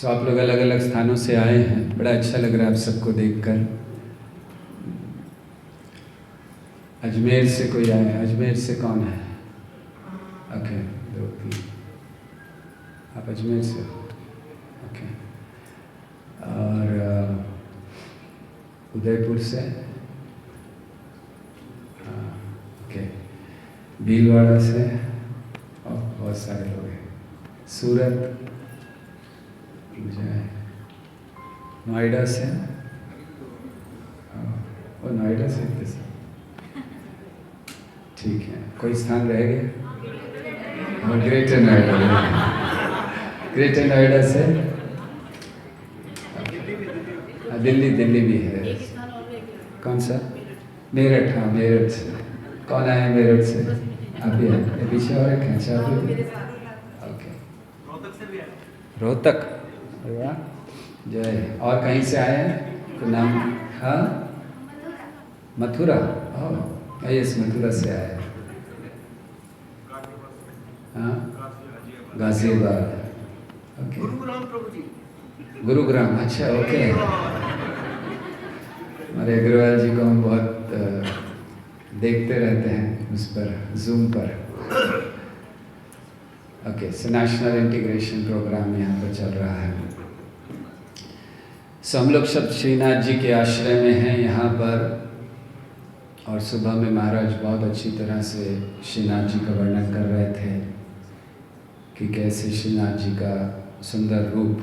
आप लोग अलग अलग स्थानों से आए हैं, बड़ा अच्छा लग रहा है आप सबको देखकर। अजमेर से कोई आए? अजमेर से कौन है? ओके, 2 3 आप अजमेर से हो? ओके। और उदयपुर से? ओके। भीलवाड़ा से? बहुत सारे लोग हैं। सूरत? मुझे नोएडा से? और नोएडा से कैसे? ठीक है, कोई स्थान रह गया? और ग्रेटर नोएडा? ग्रेटर नोएडा से? दिल्ली भी है। कौन सा? मेरठ? हाँ, मेरठ से। कौन आया मेरठ से? आप ही हैं? पीछे और एक हैं? अच्छा, आप ही? ओके। रोहतक? अरे वाह, जय। और कहीं से आए हैं? कोई नाम? हाँ, मथुरा? ओह यस, मथुरा से आए हैं। हाँ, गाजियाबाद। ओके। गुरुग्राम? अच्छा, ओके। हमारे अग्रवाल जी को हम बहुत देखते रहते हैं उस पर, जूम पर। Okay, so national integration programme यहाँ पर चल रहा है। सो हम लोग सब श्रीनाथ जी के आश्रय में हैं यहाँ पर, और सुबह में महाराज बहुत अच्छी तरह से श्रीनाथ जी का वर्णन कर रहे थे कि कैसे श्रीनाथ जी का सुंदर रूप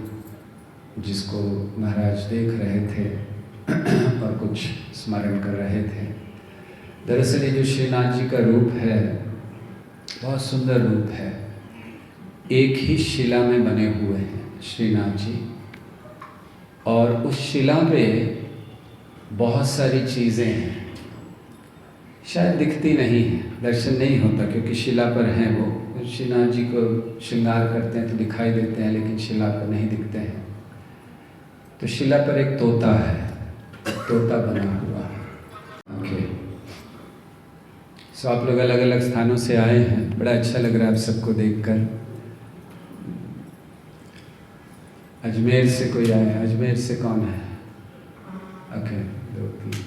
जिसको महाराज देख रहे थे और कुछ स्मरण कर रहे थे। दरअसल ये जो श्रीनाथ जी का रूप है बहुत सुंदर रूप है। एक ही शिला में बने हुए हैं श्रीनाथ जी, और उस शिला पे बहुत सारी चीज़ें हैं, शायद दिखती नहीं है, दर्शन नहीं होता क्योंकि शिला पर हैं वो। श्रीनाथ जी को श्रृंगार करते हैं तो दिखाई देते हैं, लेकिन शिला पर नहीं दिखते हैं। तो शिला पर एक तोता है, तोता बना हुआ है। ओके। सो आप लोग अलग अलग स्थानों से आए हैं, बड़ा अच्छा लग रहा है आप सबको देखकर। अजमेर से कोई आए? अजमेर से कौन है? ओके, 2 3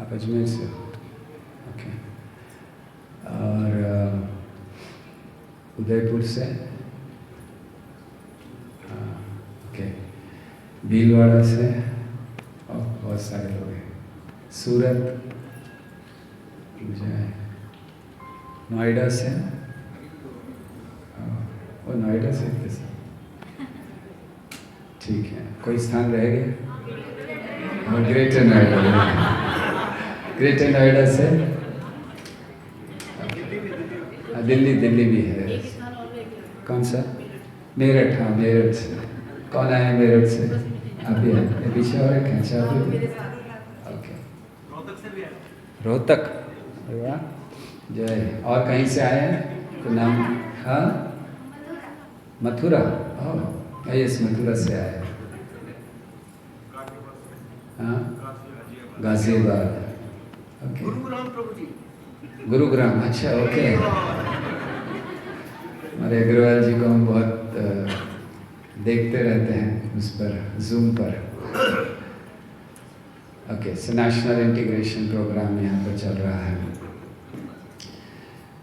आप अजमेर से हो? ओके। और उदयपुर से? ओके। भीलवाड़ा से? बहुत सारे लोग हैं। सूरत? मुझे नोएडा से? और नोएडा से कैसे? ठीक है, कोई स्थान रह गया? और ग्रेटर नोएडा? ग्रेटर नोएडा से? दिल्ली भी है। कौन सा? मेरठ? हाँ, मेरठ से। कौन आया मेरठ से? आप ही हैं? पीछे और एक हैं? अच्छा, आप ही? ओके। रोहतक? अरे वाह, जय। और कहीं से आए हैं? कोई नाम? हाँ, मथुरा? ओह यस, मथुरा से आए हैं। हाँ, गाजियाबाद। ओके। गुरुग्राम? अच्छा, ओके। हमारे अग्रवाल जी को हम बहुत देखते रहते हैं उस पर, जूम पर। Okay, so national integration programme यहाँ पर चल रहा है।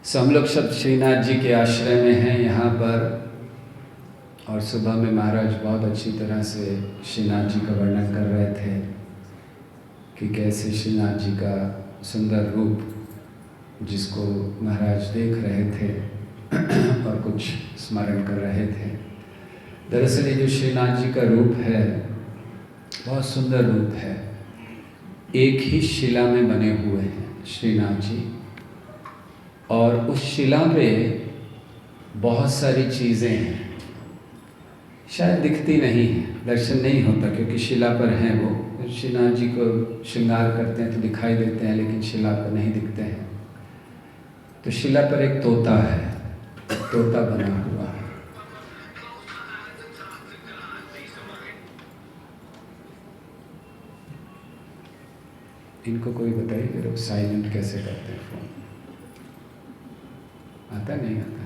सो हम लोग सब श्रीनाथ जी के आश्रय में हैं यहाँ पर, और सुबह में महाराज बहुत अच्छी तरह से श्रीनाथ जी का वर्णन कर रहे थे कि कैसे श्रीनाथ जी का सुंदर रूप जिसको महाराज देख रहे थे और कुछ स्मरण कर रहे थे। दरअसल ये जो श्रीनाथ जी का रूप है बहुत सुंदर रूप है। एक ही शिला में बने हुए हैं श्रीनाथ जी, और उस शिला पे बहुत सारी चीज़ें हैं, शायद दिखती नहीं है, दर्शन नहीं होता क्योंकि शिला पर हैं वो। श्रीनाथ जी को श्रृंगार करते हैं तो दिखाई देते हैं, लेकिन शिला पर नहीं दिखते हैं। तो शिला पर एक तोता है, तोता बना हुआ है। इनको कोई बताइए कि लोग साइलेंट कैसे करते हैं फोन? आता नहीं आता?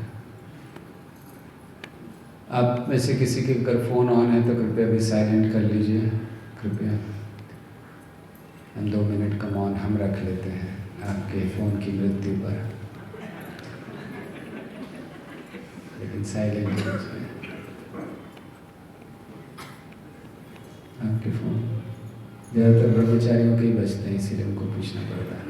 आप में से किसी के अगर फ़ोन ऑन है तो कृपया अभी साइलेंट कर लीजिए, कृपया। हम 2 मिनट का मौन हम रख लेते हैं आपके फ़ोन की मृत्यु पर, लेकिन साइलेंट लीजिए आपके फ़ोन। ज़्यादातर ब्रह्मचारियों के ही बजते हैं, इसीलिए उनको पूछना पड़ता है।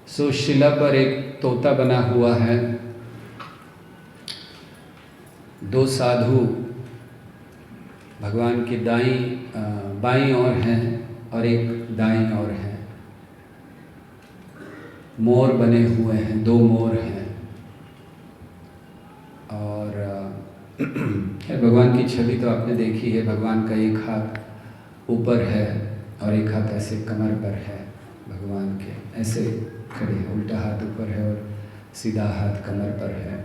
सो शिला पर एक तोता बना हुआ है, 2 साधु भगवान की बाईं ओर हैं और एक दाईं ओर है। मोर बने हुए हैं, 2 मोर हैं। और भगवान की छवि तो आपने देखी है। भगवान का एक हाथ ऊपर है और एक हाथ ऐसे कमर पर है। भगवान के ऐसे खड़े हैं, उल्टा हाथ ऊपर है और सीधा हाथ कमर पर है।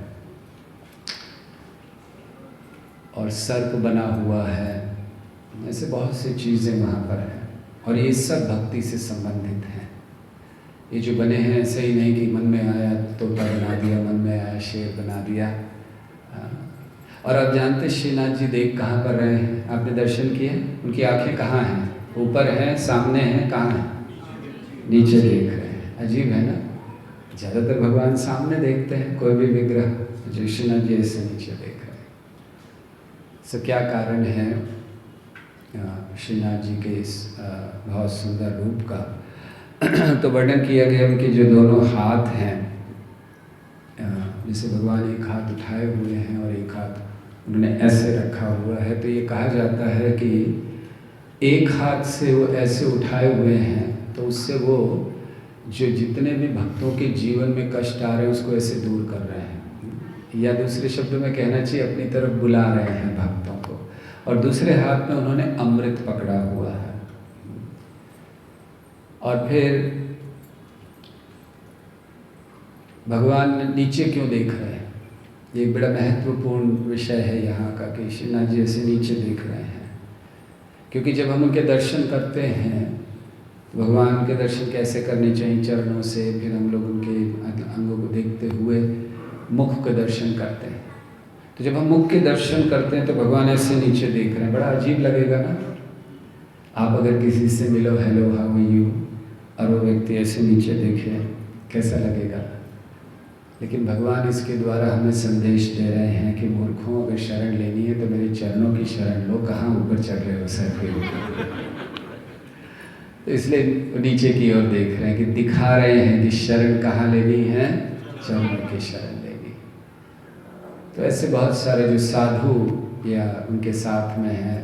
और सर्प बना हुआ है। ऐसे बहुत सी चीज़ें वहाँ पर हैं और ये सब भक्ति से संबंधित हैं। ये जो बने हैं ऐसे ही नहीं कि मन में आया तोता बना दिया, मन में आया शेर बना दिया। और आप जानते श्रीनाथ जी देख कहाँ पर रहे हैं? आपने दर्शन किए? उनकी आंखें कहाँ हैं? ऊपर हैं, सामने हैं, कहाँ हैं? नीचे देख रहे हैं। अजीब है ना? ज़्यादातर भगवान सामने देखते हैं कोई भी विग्रह, जो श्रीनाथ जी ऐसे नीचे देख रहे हैं। सो क्या कारण है श्रीनाथ जी के इस बहुत सुंदर रूप का? तो वर्णन किया गया उनके जो दोनों हाथ हैं, जैसे भगवान एक हाथ उठाए हुए हैं और एक हाथ उन्होंने ऐसे रखा हुआ है। तो ये कहा जाता है कि एक हाथ से वो ऐसे उठाए हुए हैं तो उससे वो जो जितने भी भक्तों के जीवन में कष्ट आ रहे हैं उसको ऐसे दूर कर रहे हैं, या दूसरे शब्दों में कहना चाहिए अपनी तरफ बुला रहे हैं भक्तों को। और दूसरे हाथ में उन्होंने अमृत पकड़ा हुआ है। और फिर भगवान नीचे क्यों देख रहे हैं? ये बड़ा महत्वपूर्ण विषय है यहाँ का कि श्रीनाथ जी ऐसे नीचे देख रहे हैं, क्योंकि जब हम उनके दर्शन करते हैं, भगवान के दर्शन कैसे करने चाहिए? चरणों से। फिर हम लोग उनके अंगों को देखते हुए मुख के दर्शन करते हैं। तो जब हम मुख के दर्शन करते हैं तो भगवान ऐसे नीचे देख रहे हैं। बड़ा अजीब लगेगा ना? आप अगर किसी से मिलो, हेलो हाउ आर यू, और वो व्यक्ति ऐसे नीचे देखे, कैसा लगेगा? लेकिन भगवान इसके द्वारा हमें संदेश दे रहे हैं कि मूर्खों, अगर शरण लेनी है तो मेरे चरणों की शरण लो। कहाँ ऊपर चढ़ रहे हो सर के ऊपर? तो इसलिए नीचे की ओर देख रहे हैं कि दिखा रहे हैं कि शरण कहाँ लेनी है? चरणों की शरण लेनी। तो ऐसे बहुत सारे जो साधु या उनके साथ में हैं,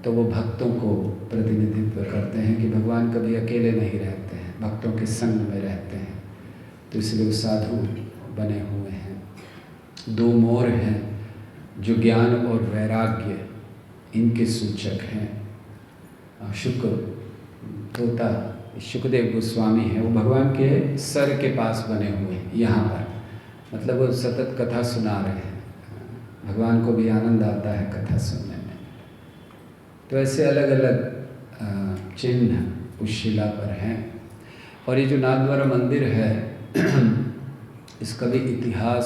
तो वो भक्तों को प्रतिनिधित्व करते हैं कि भगवान कभी अकेले नहीं रहते हैं, भक्तों के संग में रहते हैं। तो इसलिए वो साधु बने हुए हैं। 2 मोर हैं जो ज्ञान और वैराग्य इनके सूचक हैं। शुक्र तोता शुकदेव गोस्वामी है, वो भगवान के सर के पास बने हुए हैं यहाँ पर। मतलब वो सतत कथा सुना रहे हैं। भगवान को भी आनंद आता है कथा सुनने में। तो ऐसे अलग अलग चिन्ह उस शिला पर हैं। और ये जो नाथद्वारा मंदिर है इसका भी इतिहास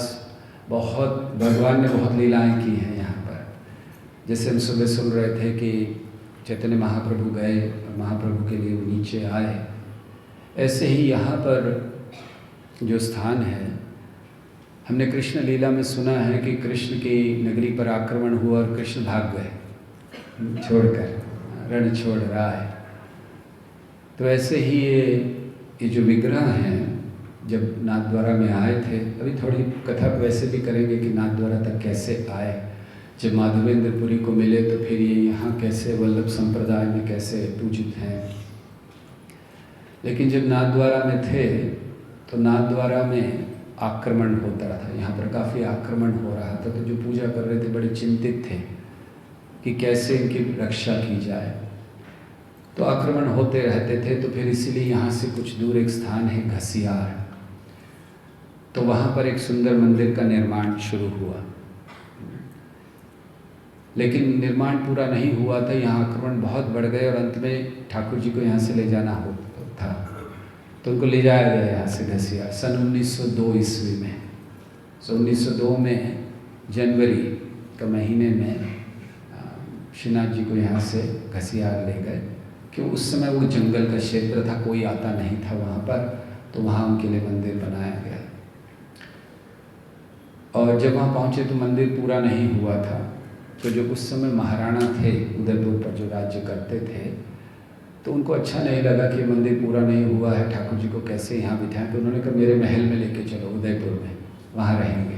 बहुत, भगवान ने बहुत लीलाएं की हैं यहाँ पर। जैसे हम सुबह सुन रहे थे कि चैतन्य महाप्रभु गए और महाप्रभु के लिए वो नीचे आए, ऐसे ही यहाँ पर जो स्थान है, हमने कृष्ण लीला में सुना है कि कृष्ण की नगरी पर आक्रमण हुआ और कृष्ण भाग गए छोड़कर, रण छोड़ रहा है। तो ऐसे ही ये जो विग्रह हैं जब नाथद्वारा में आए थे, अभी थोड़ी कथा वैसे भी करेंगे कि नाथद्वारा तक कैसे आए। जब माधवेंद्रपुरी को मिले तो फिर ये यहाँ कैसे वल्लभ संप्रदाय में कैसे पूजित हैं। लेकिन जब नाथद्वारा में थे तो नाथद्वारा में आक्रमण होता था, यहाँ पर काफ़ी आक्रमण हो रहा था। तो जो पूजा कर रहे थे बड़े चिंतित थे कि कैसे इनकी रक्षा की जाए। तो आक्रमण होते रहते थे। तो फिर इसीलिए यहाँ से कुछ दूर एक स्थान है घसियार, तो वहाँ पर एक सुंदर मंदिर का निर्माण शुरू हुआ। लेकिन निर्माण पूरा नहीं हुआ था, यहाँ आक्रमण बहुत बढ़ गए और अंत में ठाकुर जी को यहाँ से ले जाना हो था। तो उनको ले जाया गया यहाँ से घसियार सन 1902 ईस्वी में। 1902 में जनवरी का महीने में श्रीनाथ जी को यहाँ से घसियार ले गए, क्यों उस समय वो जंगल का क्षेत्र था, कोई आता नहीं था वहाँ पर, तो वहाँ उनके लिए मंदिर बनाया गया। और जब वहाँ पहुँचे तो मंदिर पूरा नहीं हुआ था, तो जो उस समय महाराणा थे उदयपुर पर जो राज्य करते थे, तो उनको अच्छा नहीं लगा कि मंदिर पूरा नहीं हुआ है, ठाकुर जी को कैसे यहाँ बिठाएं। तो उन्होंने कहा मेरे महल में लेके चलो उदयपुर में, वहाँ रहेंगे।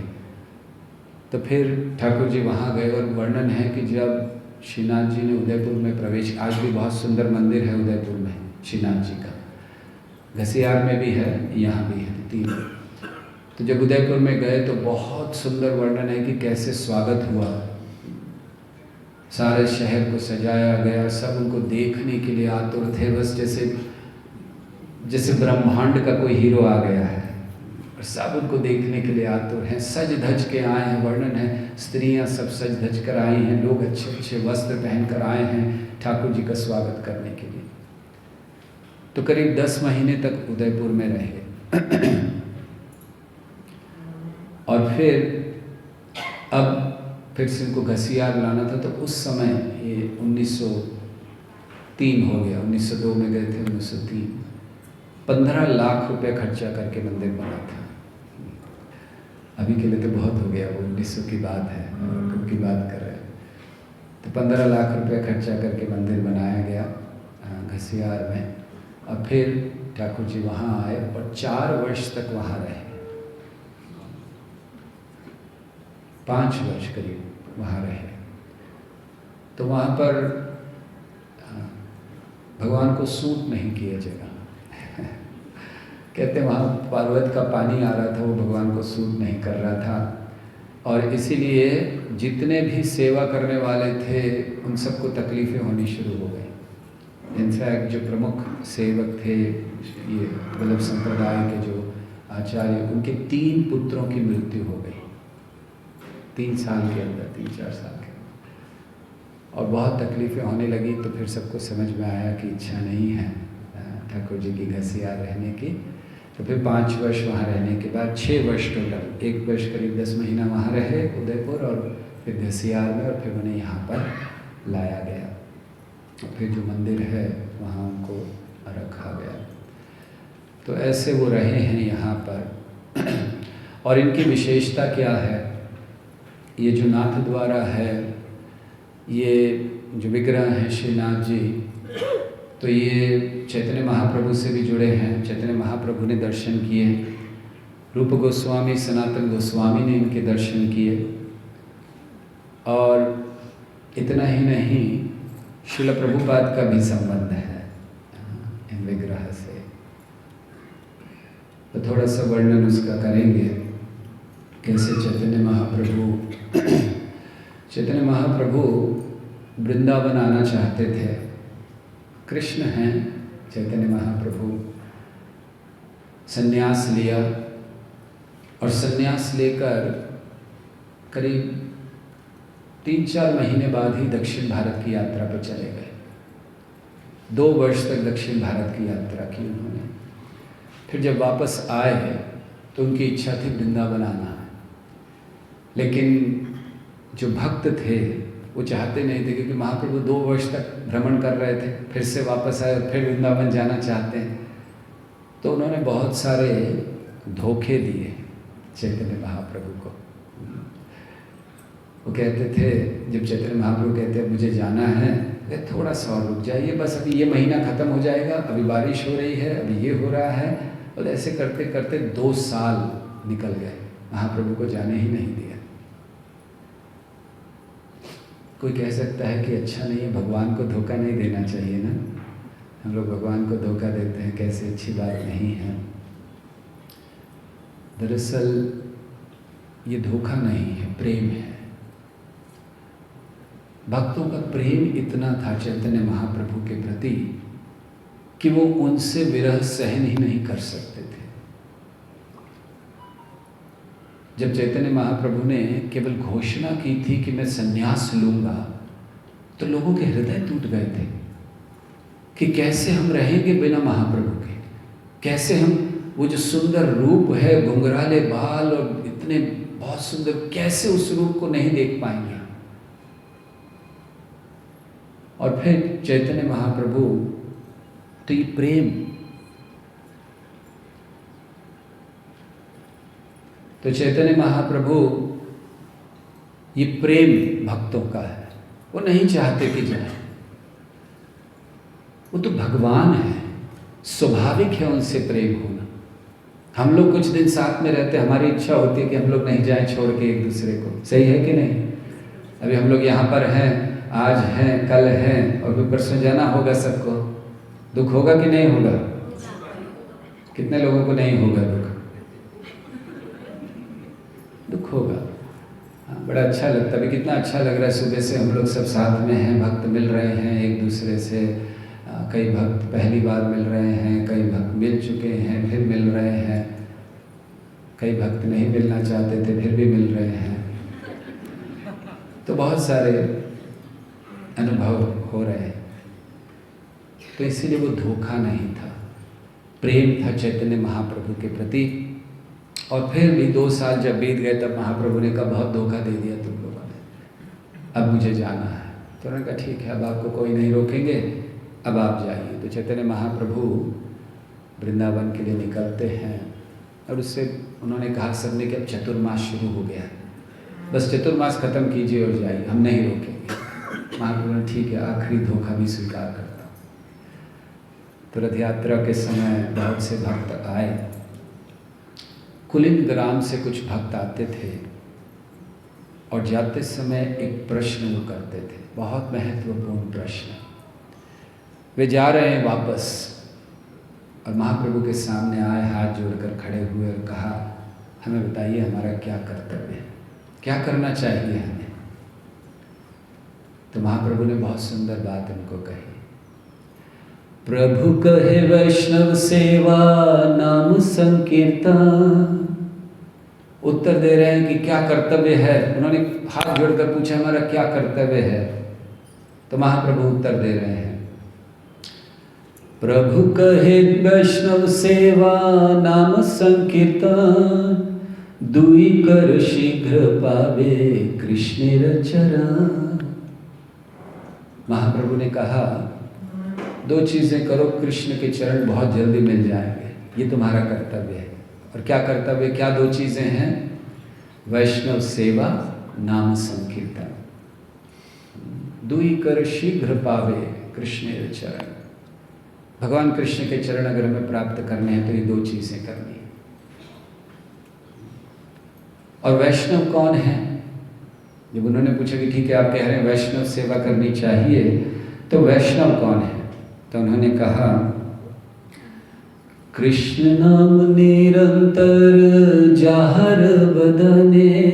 तो फिर ठाकुर जी वहाँ गए और वर्णन है कि जब श्रीनाथ जी ने उदयपुर में प्रवेश, आज भी बहुत सुंदर मंदिर है उदयपुर में श्रीनाथ जी का, घसियार में भी है, यहाँ भी है, तीन। तो जब उदयपुर में गए तो बहुत सुंदर वर्णन है कि कैसे स्वागत हुआ, सारे शहर को सजाया गया, सब उनको देखने के लिए आतुर थे, बस जैसे ब्रह्मांड का कोई हीरो आ गया है, और सब उनको देखने के लिए आतुर हैं, सज धज के आए हैं। वर्णन है स्त्रियां सब सज धज कर आई हैं, लोग अच्छे अच्छे वस्त्र पहन कर आए हैं ठाकुर जी का स्वागत करने के लिए। तो करीब 10 महीने तक उदयपुर में रहे। और फिर से इनको घसियार लाना था, तो उस समय ये 1903 हो गया, 1902 में गए थे, 1903 15 लाख रुपए खर्चा करके मंदिर बना था। अभी के लिए तो बहुत हो गया, वो 1900 की बात है, कब की बात कर रहे हैं। तो 15 लाख रुपए खर्चा करके मंदिर बनाया गया घसियार में। और फिर ठाकुर जी वहाँ आए और 4 वर्ष तक वहाँ रहे, 5 वर्ष करीब वहाँ रहे। तो वहाँ पर भगवान को सूट नहीं किया जगह। कहते वहाँ पर्वत का पानी आ रहा था, वो भगवान को सूट नहीं कर रहा था, और इसीलिए जितने भी सेवा करने वाले थे उन सबको तकलीफ़ें होनी शुरू हो गई। इनफैक्ट जो प्रमुख सेवक थे, ये वल्लभ संप्रदाय के जो आचार्य, उनके 3 पुत्रों की मृत्यु हो गई 3 साल के अंदर, 3-4 साल के अंदर, और बहुत तकलीफ़ें होने लगी। तो फिर सबको समझ में आया कि इच्छा नहीं है ठाकुर जी की घसियार रहने की। तो फिर 5 वर्ष वहाँ रहने के बाद 6 वर्ष टोटल, 1 वर्ष करीब 10 महीना वहाँ रहे उदयपुर, और फिर घसियार में, और फिर उन्हें यहाँ पर लाया गया। और फिर जो मंदिर है वहाँ उनको रखा गया। तो ऐसे वो रहे हैं यहाँ पर। और इनकी विशेषता क्या है, ये जो नाथ द्वारा है, ये जो विग्रह हैं श्रीनाथ जी, तो ये चैतन्य महाप्रभु से भी जुड़े हैं। चैतन्य महाप्रभु ने दर्शन किए, रूप गोस्वामी, सनातन गोस्वामी ने इनके दर्शन किए, और इतना ही नहीं, श्रील प्रभुपाद का भी संबंध है इन विग्रह से। तो थोड़ा सा वर्णन उसका करेंगे, कैसे चैतन्य महाप्रभु वृंदावन आना चाहते थे। कृष्ण हैं चैतन्य महाप्रभु, संन्यास लिया, और संन्यास लेकर करीब 3-4 महीने बाद ही दक्षिण भारत की यात्रा पर चले गए। 2 वर्ष तक दक्षिण भारत की यात्रा की उन्होंने। फिर जब वापस आए तो उनकी इच्छा थी वृंदावन आना, लेकिन जो भक्त थे वो चाहते नहीं थे, क्योंकि महाप्रभु 2 वर्ष तक भ्रमण कर रहे थे, फिर से वापस आए और फिर वृंदावन जाना चाहते हैं। तो उन्होंने बहुत सारे धोखे दिए चैतन्य महाप्रभु को। वो कहते थे, जब चैतन्य महाप्रभु कहते हैं मुझे जाना है, थोड़ा सा और रुक जाइए, बस अभी ये महीना ख़त्म हो जाएगा, अभी बारिश हो रही है, अभी ये हो रहा है, और ऐसे करते करते 2 साल निकल गए, महाप्रभु को जाने ही नहीं दिया। कोई कह सकता है कि अच्छा नहीं है, भगवान को धोखा नहीं देना चाहिए ना, हम लोग भगवान को धोखा देते हैं, कैसे अच्छी बात नहीं है। दरअसल ये धोखा नहीं है, प्रेम है। भक्तों का प्रेम इतना था चैतन्य महाप्रभु के प्रति कि वो उनसे विरह सहन ही नहीं कर सकते थे। जब चैतन्य महाप्रभु ने केवल घोषणा की थी कि मैं संन्यास लूँगा, तो लोगों के हृदय टूट गए थे कि कैसे हम रहेंगे बिना महाप्रभु के। कैसे हम वो जो सुंदर रूप है, घुंघराले बाल और इतने बहुत सुंदर, कैसे उस रूप को नहीं देख पाएंगे। और फिर चैतन्य महाप्रभु, तो ये प्रेम, तो चैतन्य महाप्रभु ये प्रेम भक्तों का है। वो नहीं चाहते कि जाए, वो तो भगवान है, स्वाभाविक है उनसे प्रेम होना। हम लोग कुछ दिन साथ में रहते, हमारी इच्छा होती है कि हम लोग नहीं जाएं छोड़ के एक दूसरे को, सही है कि नहीं? अभी हम लोग यहाँ पर हैं, आज हैं, कल हैं, और फिर परसों जाना होगा सबको। दुख होगा कि नहीं होगा? कितने लोगों को नहीं होगा दुख होगा। हाँ, बड़ा अच्छा लगता है। अभी कितना अच्छा लग रहा है, सुबह से हम लोग सब साथ में हैं, भक्त मिल रहे हैं एक दूसरे से। कई भक्त पहली बार मिल रहे हैं, कई भक्त मिल चुके हैं फिर मिल रहे हैं, कई भक्त नहीं मिलना चाहते थे फिर भी मिल रहे हैं। तो बहुत सारे अनुभव हो रहे हैं। तो इसीलिए वो धोखा नहीं था, प्रेम था चैतन्य महाप्रभु के प्रति। और फिर भी 2 साल जब बीत गए तब महाप्रभु ने कहा बहुत धोखा दे दिया तुम लोगों ने, अब मुझे जाना है। तो उन्होंने कहा ठीक है, अब आपको कोई नहीं रोकेंगे, अब आप जाइए। तो चैतन्य महाप्रभु वृंदावन के लिए निकलते हैं और उससे उन्होंने कहा सबने कि अब चतुर्मास शुरू हो गया, बस चतुर्मास खत्म कीजिए और जाइए, हम नहीं रोकेंगे। महाप्रभु ने ठीक है, आखिरी धोखा भी स्वीकार करता हूँ। तो रथ यात्रा के समय बहुत से भक्त आए, कुलिन ग्राम से कुछ भक्त आते थे और जाते समय एक प्रश्न वो करते थे, बहुत महत्वपूर्ण प्रश्न। वे जा रहे हैं वापस और महाप्रभु के सामने आए, हाथ जोड़कर खड़े हुए और कहा हमें बताइए हमारा क्या कर्तव्य है, क्या करना चाहिए हमें। तो महाप्रभु ने बहुत सुंदर बात उनको कही। प्रभु कहे वैष्णव सेवा नाम संकीर्तन। उत्तर दे रहे हैं कि क्या कर्तव्य है। उन्होंने हाथ जोड़कर पूछा हमारा क्या कर्तव्य है। तो महाप्रभु उत्तर दे रहे हैं, प्रभु कहे वैष्णव सेवा नाम संकीर्तन, दुई कर शीघ्र पावे कृष्णेर चरण। महाप्रभु ने कहा 2 चीजें करो, कृष्ण के चरण बहुत जल्दी मिल जाएंगे, ये तुम्हारा कर्तव्य है। और क्या कर्तव्य, क्या 2 चीजें हैं? वैष्णव सेवा नाम संकीर्तन, दुई कर शीघ्र पावे कृष्णेर चरण। भगवान कृष्ण के चरण अगर हमें प्राप्त करने हैं तो ये 2 चीजें करनी है। और वैष्णव कौन है? जब उन्होंने पूछा कि ठीक है आप कह रहे हैं वैष्णव सेवा करनी चाहिए, तो वैष्णव कौन है? तो उन्होंने कहा कृष्ण नाम निरंतर जाहर बदने।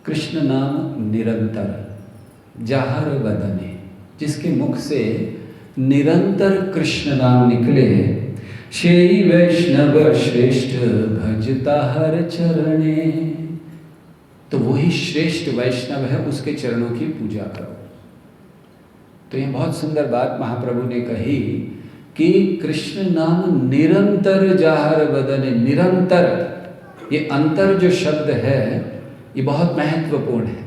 कृष्ण नाम निरंतर जाहर बदने, जिसके मुख से निरंतर कृष्ण नाम निकले, शेई वैष्णव श्रेष्ठ भजता हर चरणे। तो वही श्रेष्ठ वैष्णव है, उसके चरणों की पूजा करो। तो ये बहुत सुंदर बात महाप्रभु ने कही कि कृष्ण नाम निरंतर जाहर बदने। निरंतर, ये अंतर जो शब्द है ये बहुत महत्वपूर्ण है।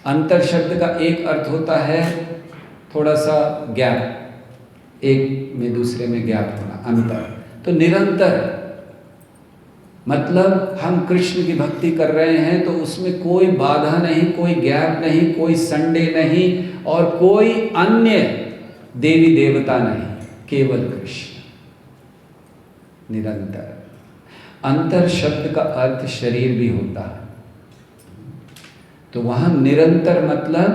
अंतर शब्द का एक अर्थ होता है थोड़ा सा गैप, एक में दूसरे में गैप होना, अंतर। तो निरंतर मतलब हम कृष्ण की भक्ति कर रहे हैं तो उसमें कोई बाधा नहीं, कोई गैप नहीं, कोई संडे नहीं और कोई अन्य देवी देवता नहीं, केवल कृष्ण। निरंतर। अंतर शब्द का अर्थ शरीर भी होता है, तो वहां निरंतर मतलब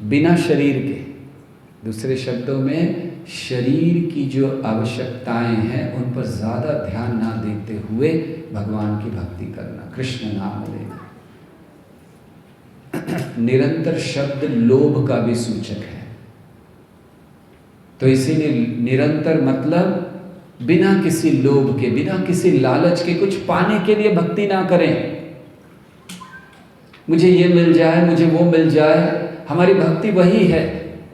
बिना शरीर के। दूसरे शब्दों में शरीर की जो आवश्यकताएं हैं उन पर ज़्यादा ध्यान ना देते हुए भगवान की भक्ति करना, कृष्ण नाम लेना। निरंतर शब्द लोभ का भी सूचक है, तो इसीलिए निरंतर मतलब बिना किसी लोभ के, बिना किसी लालच के, कुछ पाने के लिए भक्ति ना करें। मुझे ये मिल जाए, मुझे वो मिल जाए। हमारी भक्ति वही है,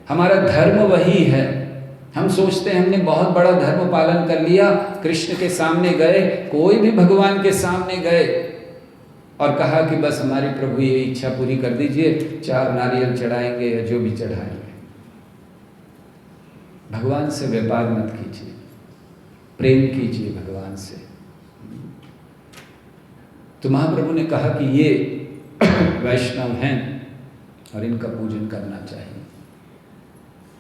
हमारा धर्म वही है हम सोचते हैं हमने बहुत बड़ा धर्म पालन कर लिया, कृष्ण के सामने गए, कोई भी भगवान के सामने गए और कहा कि बस हमारी प्रभु ये इच्छा पूरी कर दीजिए, 4 नारियल चढ़ाएंगे या जो भी चढ़ाएंगे। भगवान से व्यापार मत कीजिए, प्रेम कीजिए भगवान से। तो महाप्रभु ने कहा कि ये वैष्णव हैं और इनका पूजन करना चाहिए।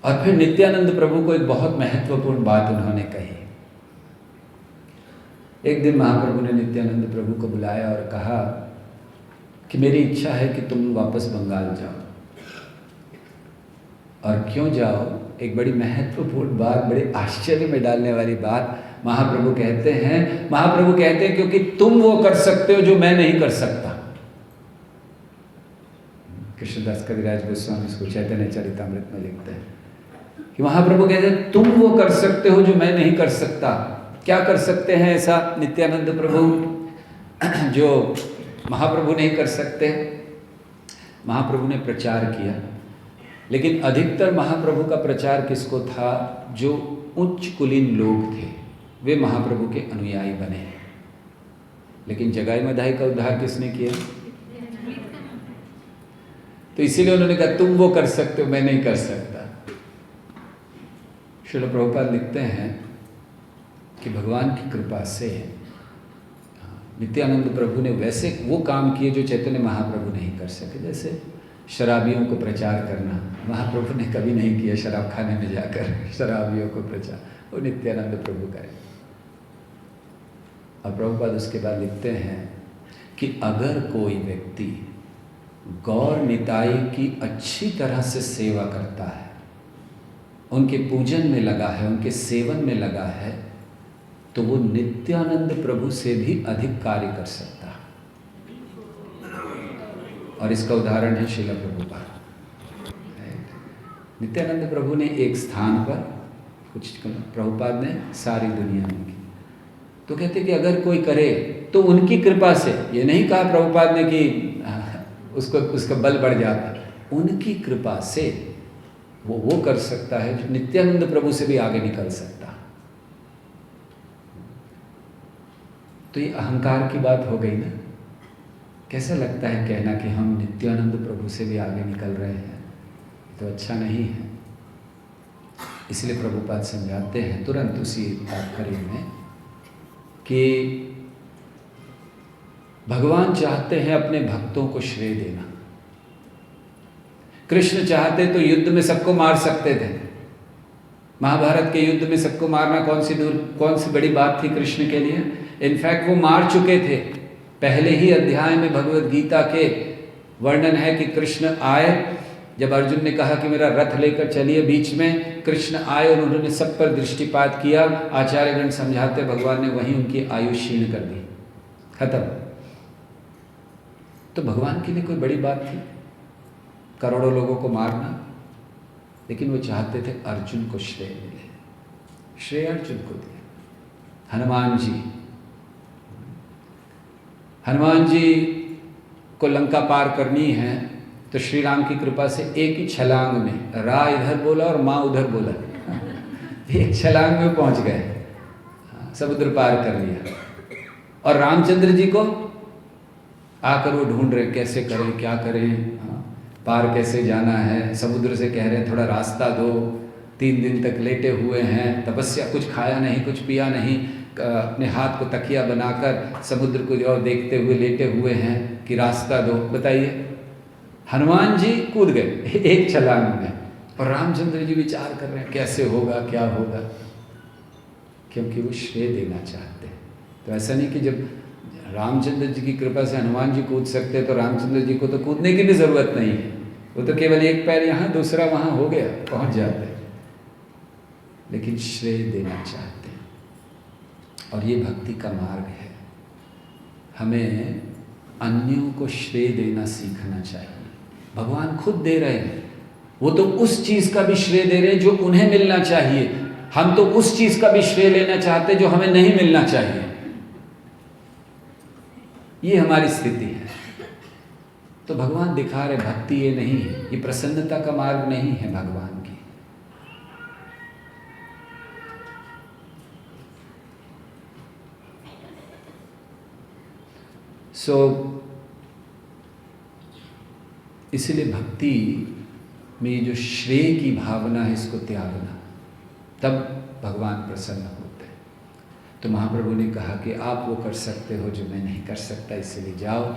और फिर नित्यानंद प्रभु को एक बहुत महत्वपूर्ण बात उन्होंने कही। एक दिन महाप्रभु ने नित्यानंद प्रभु को बुलाया और कहा कि मेरी इच्छा है कि तुम वापस बंगाल जाओ। और क्यों जाओ? एक बड़ी महत्वपूर्ण बात, बड़े आश्चर्य में डालने वाली बात महाप्रभु कहते हैं क्योंकि तुम वो कर सकते हो जो मैं नहीं कर सकता। कृष्णदास कविराज गोस्वामी इसको चैतन्य चरितामृत में लिखते हैं कि महाप्रभु कहते हैं तुम वो कर सकते हो जो मैं नहीं कर सकता। क्या कर सकते हैं ऐसा नित्यानंद प्रभु जो महाप्रभु नहीं कर सकते? महाप्रभु ने प्रचार किया, लेकिन अधिकतर महाप्रभु का प्रचार किसको था? जो उच्च कुलीन लोग थे वे महाप्रभु के अनुयायी बने। लेकिन जगाई मधाई का उद्धार किसने किया? तो इसीलिए उन्होंने कहा तुम वो कर सकते हो, मैं नहीं कर सकता। श्रील प्रभुपाद लिखते हैं कि भगवान की कृपा से नित्यानंद प्रभु ने वैसे वो काम किए जो चैतन्य महाप्रभु नहीं कर सके। जैसे शराबियों को प्रचार करना महाप्रभु ने कभी नहीं किया, शराब खाने में जाकर शराबियों को प्रचार, वो नित्यानंद प्रभु करें। और प्रभुपाद उसके बाद लिखते हैं कि अगर कोई व्यक्ति गौर निताई की अच्छी तरह से सेवा करता है, उनके पूजन में लगा है, उनके सेवन में लगा है, तो वो नित्यानंद प्रभु से भी अधिक कार्य कर सकता है। और इसका उदाहरण है श्रील प्रभुपाद। नित्यानंद प्रभु ने एक स्थान पर कुछ, प्रभुपाद ने सारी दुनिया में की। तो कहते कि अगर कोई करे तो उनकी कृपा से, ये नहीं कहा प्रभुपाद ने कि उसका बल बढ़ जाता, उनकी कृपा से वो कर सकता है जो नित्यानंद प्रभु से भी आगे निकल सकता। तो ये अहंकार की बात हो गई ना। कैसा लगता है कहना कि हम नित्यानंद प्रभु से भी आगे निकल रहे हैं? तो अच्छा नहीं है। इसलिए प्रभुपाद समझाते हैं तुरंत उसी तात्पर्य में कि भगवान चाहते हैं अपने भक्तों को श्रेय देना। कृष्ण चाहते तो युद्ध में सबको मार सकते थे। महाभारत के युद्ध में सबको मारना कौन सी बड़ी बात थी कृष्ण के लिए? इनफैक्ट वो मार चुके थे। पहले ही अध्याय में भगवत गीता के वर्णन है कि कृष्ण आए, जब अर्जुन ने कहा कि मेरा रथ लेकर चलिए, बीच में कृष्ण आए और उन्होंने सब पर दृष्टिपात किया। आचार्यगण समझाते भगवान ने वहीं उनकी आयु क्षीण कर दी, खत्म। तो भगवान के लिए कोई बड़ी बात थी करोड़ों लोगों को मारना? लेकिन वो चाहते थे अर्जुन को श्रेय मिले। श्रेय अर्जुन को दिया। हनुमान जी को लंका पार करनी है तो श्री राम की कृपा से एक ही छलांग में, रा इधर बोला और माँ उधर बोला, एक छलांग में पहुंच गए, समुद्र पार कर लिया। और रामचंद्र जी को आकर वो ढूंढ रहे कैसे करें, क्या करें, पार कैसे जाना है। समुद्र से कह रहे हैं थोड़ा रास्ता दो। 3 दिन तक लेटे हुए हैं, तपस्या, कुछ खाया नहीं, कुछ पिया नहीं, अपने हाथ को तकिया बनाकर समुद्र को जो देखते हुए लेटे हुए हैं कि रास्ता दो। बताइए, हनुमान जी कूद गए एक छलांग में, और रामचंद्र जी विचार कर रहे हैं कैसे होगा, क्या होगा, क्योंकि वो श्रेय देना चाहते हैं। तो ऐसा नहीं कि जब रामचंद्र जी की कृपा से हनुमान जी कूद सकते हैं तो रामचंद्र जी को तो कूदने की भी जरूरत नहीं है। वो तो केवल एक पैर यहाँ दूसरा वहाँ हो गया, पहुँच जाते हैं। लेकिन श्रेय देना चाहते हैं, और ये भक्ति का मार्ग है। हमें अन्यों को श्रेय देना सीखना चाहिए। भगवान खुद दे रहे हैं, वो तो उस चीज़ का भी श्रेय दे रहे हैं जो उन्हें मिलना चाहिए। हम तो उस चीज़ का भी श्रेय लेना चाहते जो हमें नहीं मिलना चाहिए। ये हमारी स्थिति है। तो भगवान दिखा रहे भक्ति ये नहीं है, ये प्रसन्नता का मार्ग नहीं है भगवान की। सो इसीलिए भक्ति में ये जो श्रेय की भावना है, इसको त्यागना, तब भगवान प्रसन्न होते हैं। तो महाप्रभु ने कहा कि आप वो कर सकते हो जो मैं नहीं कर सकता, इसीलिए जाओ।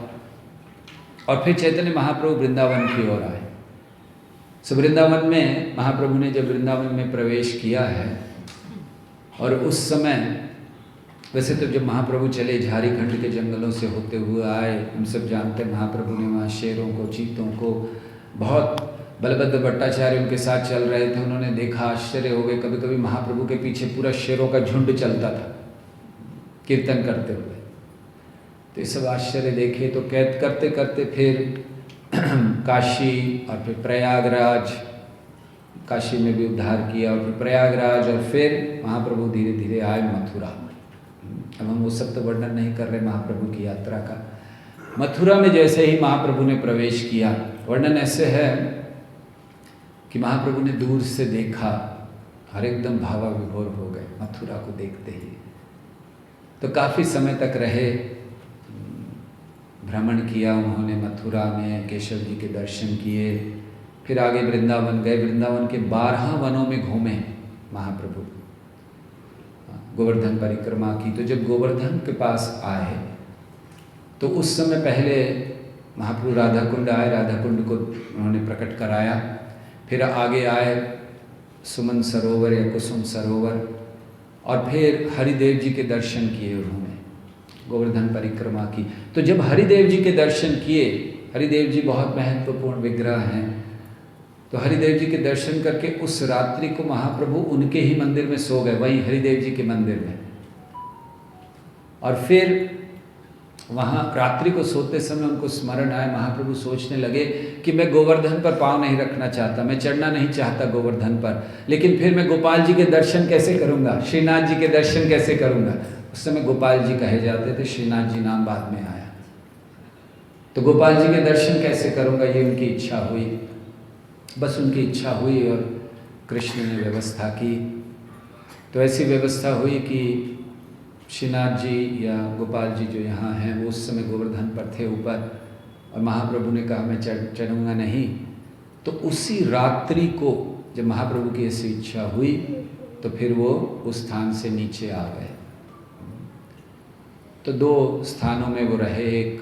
और फिर चैतन्य महाप्रभु वृंदावन की ओर आए। सो वृंदावन में महाप्रभु ने जब वृंदावन में प्रवेश किया है, और उस समय वैसे तो जब महाप्रभु चले झारखंड के जंगलों से होते हुए आए, हम सब जानते हैं महाप्रभु ने वहाँ शेरों को, चीतों को, बहुत बलभद्र भट्टाचार्य उनके साथ चल रहे थे, उन्होंने देखा, आश्चर्य हो गए। कभी कभी महाप्रभु के पीछे पूरा शेरों का झुंड चलता था कीर्तन करते हुए। तो ये सब आश्चर्य देखे। तो कैद करते करते फिर काशी और फिर प्रयागराज, काशी में भी उद्धार किया, और फिर प्रयागराज, और फिर महाप्रभु धीरे धीरे आए मथुरा। अब हम वो सब तो वर्णन नहीं कर रहे महाप्रभु की यात्रा का। मथुरा में जैसे ही महाप्रभु ने प्रवेश किया, वर्णन ऐसे है कि महाप्रभु ने दूर से देखा और एकदम भावाविभोर हो गए मथुरा को देखते ही। तो काफ़ी समय तक रहे, भ्रमण किया उन्होंने मथुरा में, केशव जी के दर्शन किए, फिर आगे वृंदावन गए। वृंदावन के 12 वनों में घूमे महाप्रभु, गोवर्धन परिक्रमा की। तो जब गोवर्धन के पास आए तो उस समय पहले महाप्रभु राधा कुंड आए, राधा कुंड को उन्होंने प्रकट कराया। फिर आगे आए सुमन सरोवर या कुसुम सरोवर, और फिर हरिदेव जी के दर्शन किए उन्होंने, गोवर्धन परिक्रमा की। तो जब हरिदेव जी के दर्शन किए, हरिदेव जी बहुत महत्वपूर्ण विग्रह हैं, तो हरिदेव जी के दर्शन करके उस रात्रि को महाप्रभु उनके ही मंदिर में सो गए, वहीं हरिदेव जी के मंदिर में। और फिर वहाँ रात्रि को सोते समय उनको स्मरण आया, महाप्रभु सोचने लगे कि मैं गोवर्धन पर पाँव नहीं रखना चाहता, मैं चढ़ना नहीं चाहता गोवर्धन पर, लेकिन फिर मैं गोपाल जी के दर्शन कैसे करूँगा, श्रीनाथ जी के दर्शन कैसे करूँगा। उस समय गोपाल जी कहे जाते थे, श्रीनाथ जी नाम बाद में आया। तो गोपाल जी के दर्शन कैसे करूँगा, ये उनकी इच्छा हुई। बस उनकी इच्छा हुई और कृष्ण ने व्यवस्था की। तो ऐसी व्यवस्था हुई कि श्रीनाथ जी या गोपाल जी जो यहाँ हैं, वो उस समय गोवर्धन पर थे ऊपर, और महाप्रभु ने कहा मैं चढ़ूँगा नहीं। तो उसी रात्रि को जब महाप्रभु की ऐसी इच्छा हुई, तो फिर वो उस स्थान से नीचे आ गए। तो 2 स्थानों में वो रहे, एक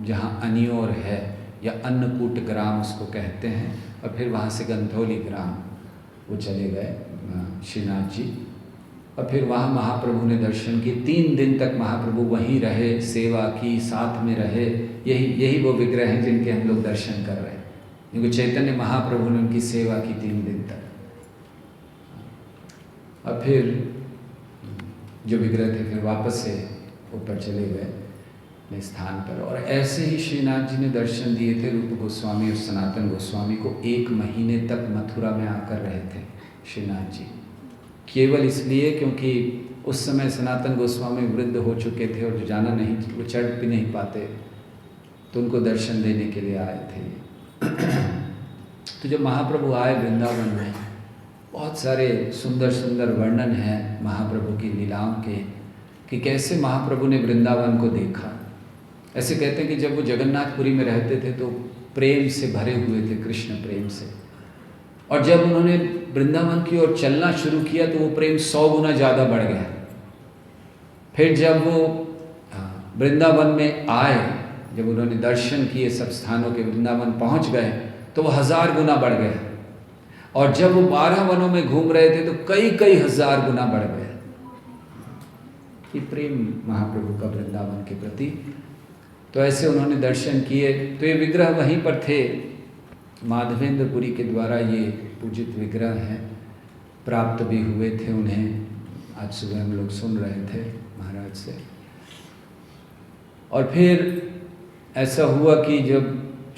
जहाँ अनियोर है या अन्नकूट ग्राम उसको कहते हैं, और फिर वहाँ से गंधौली ग्राम वो चले गए श्रीनाथ जी। और फिर वहाँ महाप्रभु ने दर्शन किए। 3 दिन तक महाप्रभु वहीं रहे, सेवा की, साथ में रहे। यही वो विग्रह हैं जिनके हम लोग दर्शन कर रहे हैं, क्योंकि चैतन्य महाप्रभु ने उनकी सेवा की 3 दिन तक। और फिर जो विग्रह थे फिर वापस से ऊपर चले गए अपने स्थान पर। और ऐसे ही श्रीनाथ जी ने दर्शन दिए थे रूप गोस्वामी और सनातन गोस्वामी को। 1 महीने तक मथुरा में आकर रहे थे श्रीनाथ जी, केवल इसलिए क्योंकि उस समय सनातन गोस्वामी वृद्ध हो चुके थे और जो जाना नहीं, वो चढ़ भी नहीं पाते, तो उनको दर्शन देने के लिए आए थे। तो जब महाप्रभु आए वृंदावन में, बहुत सारे सुंदर सुंदर वर्णन हैं महाप्रभु की लीलाओं के, कि कैसे महाप्रभु ने वृंदावन को देखा। ऐसे कहते हैं कि जब वो जगन्नाथपुरी में रहते थे तो प्रेम से भरे हुए थे, कृष्ण प्रेम से, और जब उन्होंने वृंदावन की ओर चलना शुरू किया तो वो प्रेम 100 गुना ज़्यादा बढ़ गया। फिर जब वो वृंदावन में आए, जब उन्होंने दर्शन किए सब स्थानों के, वृंदावन पहुंच गए, तो वो 1000 गुना बढ़ गया। और जब वो 12 वनों में घूम रहे थे तो कई हजार गुना बढ़ गए। कि प्रेम महाप्रभु का वृंदावन के प्रति। तो ऐसे उन्होंने दर्शन किए। तो ये विग्रह वहीं पर थे, माधवेंद्रपुरी के द्वारा ये पूजित विग्रह हैं, प्राप्त भी हुए थे उन्हें। आज सुबह हम लोग सुन रहे थे महाराज से। और फिर ऐसा हुआ कि जब